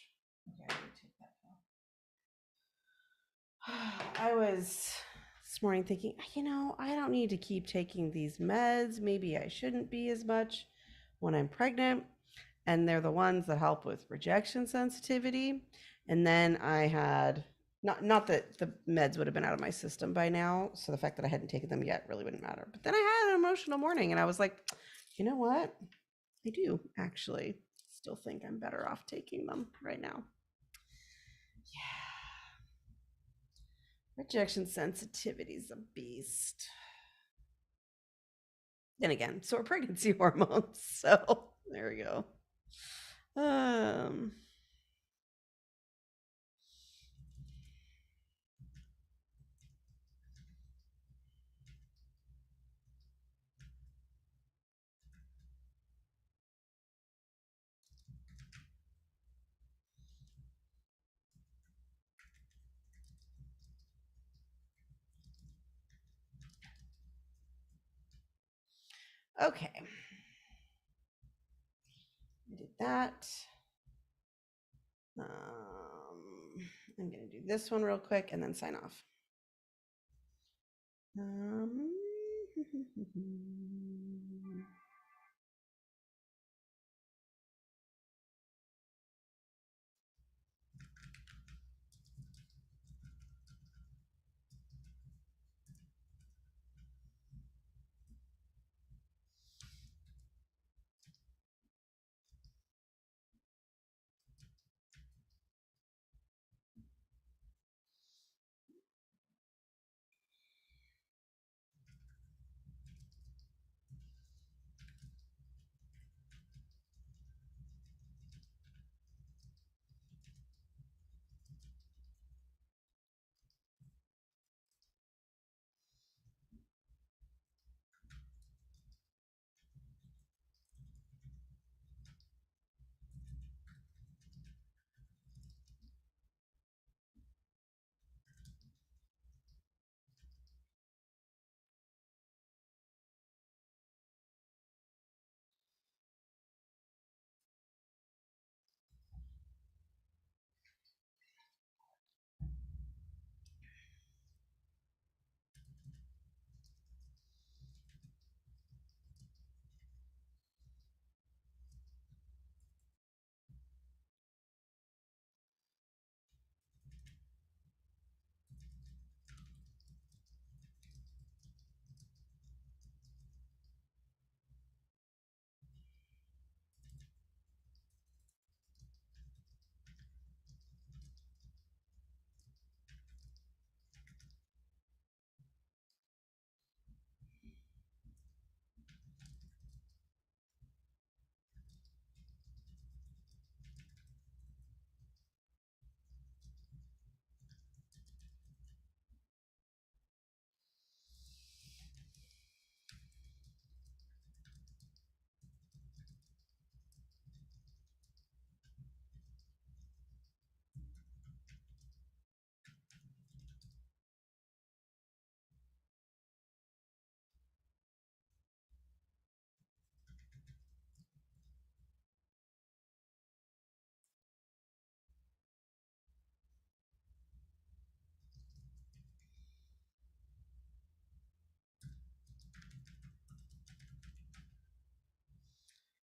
Okay, I need to take that pill. I was this morning thinking, I don't need to keep taking these meds. Maybe I shouldn't be as much when I'm pregnant. And they're the ones that help with rejection sensitivity. And then I had not that the meds would have been out of my system by now, so the fact that I hadn't taken them yet really wouldn't matter. But then I had an emotional morning and I was like, you know what? I do actually still think I'm better off taking them right now. Yeah. Rejection sensitivity is a beast. Then again, so are pregnancy hormones. So there we go. Um, okay. I did that. I'm going to do this one real quick and then sign off.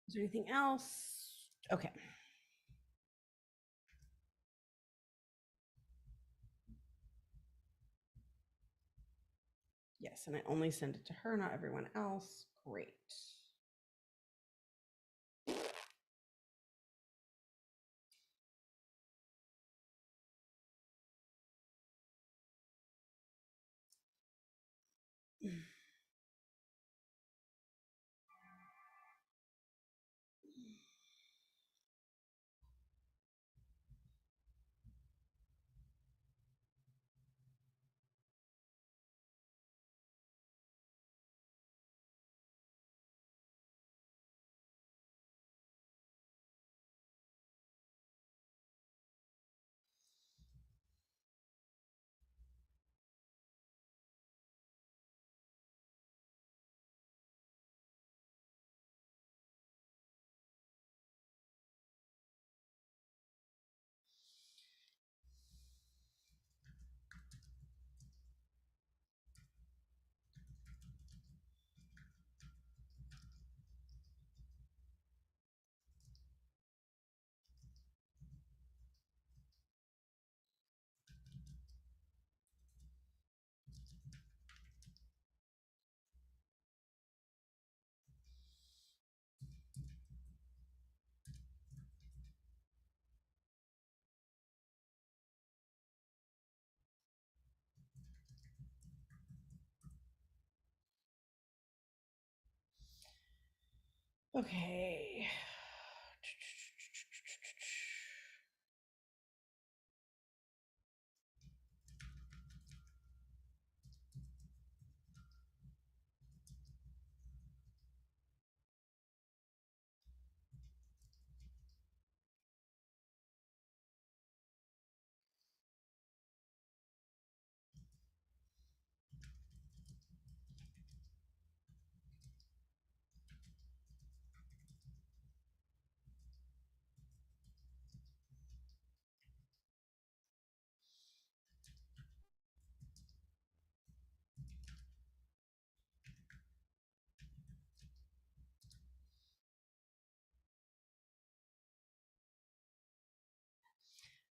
Is there anything else? Okay. Yes, and I only send it to her, not everyone else. Great. Okay.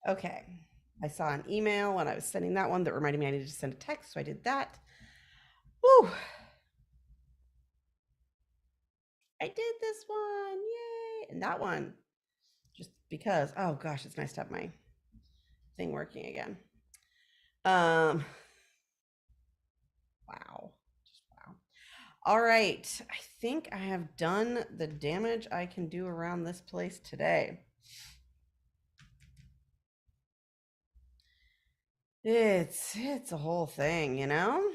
Okay. I saw an email when I was sending that one that reminded me I needed to send a text, so I did that. Woo! I did this one. Yay! And that one, just because, oh gosh, it's nice to have my thing working again. Wow. Just wow. All right. I think I have done the damage I can do around this place today. It's a whole thing, you know?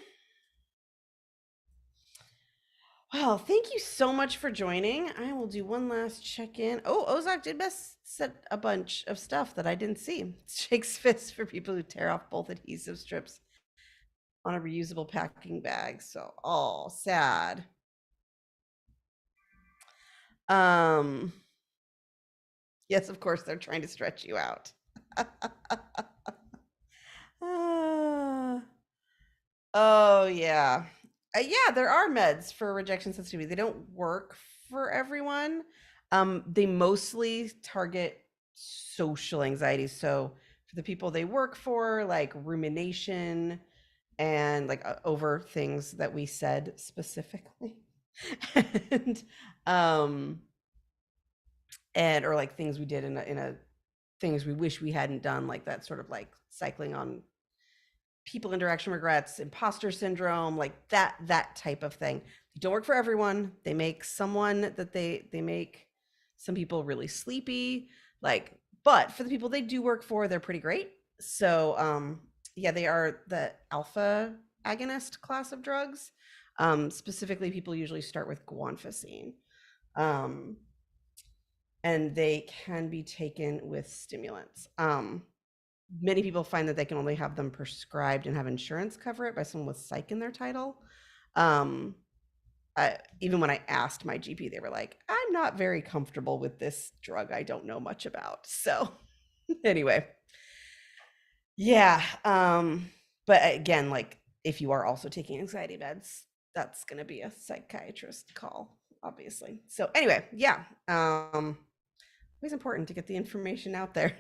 Well, thank you so much for joining. I will do one last check-in. Oh, Ozak did best set a bunch of stuff that I didn't see. Shakes fists for people who tear off both adhesive strips on a reusable packing bag. So, oh, sad. Um, yes, of course they're trying to stretch you out. Ah. Oh yeah. Yeah, there are meds for rejection sensitivity. They don't work for everyone. They mostly target social anxiety. So for the people they work for, like rumination and like over things that we said specifically. and um and or like things we did in a things we wish we hadn't done, like that sort of like cycling on people interaction regrets, imposter syndrome, like that type of thing. They don't work for everyone. They make someone that they make some people really sleepy, like, but for the people they do work for, they're pretty great. So yeah, they are the alpha agonist class of drugs. Specifically, people usually start with guanfacine. Um, and they can be taken with stimulants. Many people find that they can only have them prescribed and have insurance cover it by someone with psych in their title. Um, Even when I asked my GP, they were like, I'm not very comfortable with this drug I don't know much about. So, anyway, yeah. But again, like if you are also taking anxiety meds, that's going to be a psychiatrist call, obviously. So, anyway, yeah. Always important to get the information out there.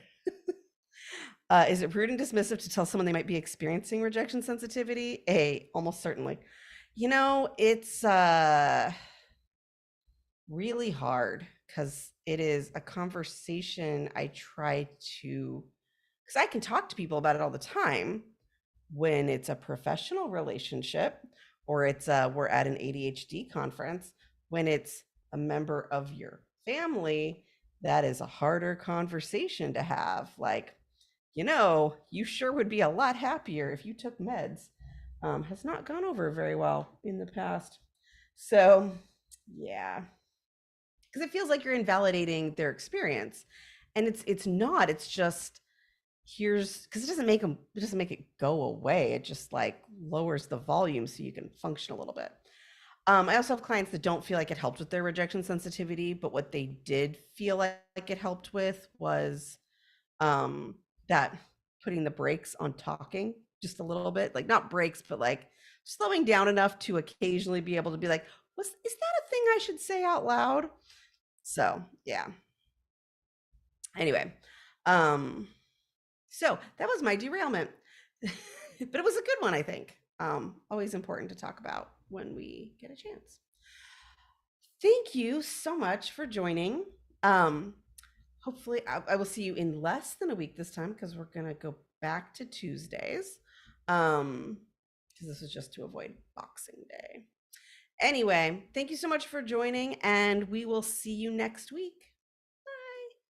Is it rude and dismissive to tell someone they might be experiencing rejection sensitivity? Almost certainly. You know, it's really hard because it is a conversation I try to, because I can talk to people about it all the time when it's a professional relationship or it's we're at an ADHD conference. When it's a member of your family, that is a harder conversation to have. Like, you sure would be a lot happier if you took meds. Has not gone over very well in the past. So, yeah, because it feels like you're invalidating their experience, and it's not. It's just here's because it doesn't make it go away. It just like lowers the volume so you can function a little bit. I also have clients that don't feel like it helped with their rejection sensitivity, but what they did feel like it helped with was um that putting the brakes on talking just a little bit, like not brakes but like slowing down enough to occasionally be able to be like, is that a thing I should say out loud? So yeah, anyway, um so that was my derailment. But it was a good one, I think. Always important to talk about when we get a chance. Thank you so much for joining. um Hopefully, I will see you in less than a week this time because we're gonna go back to Tuesdays. Because this is just to avoid Boxing Day. Anyway, thank you so much for joining, and we will see you next week.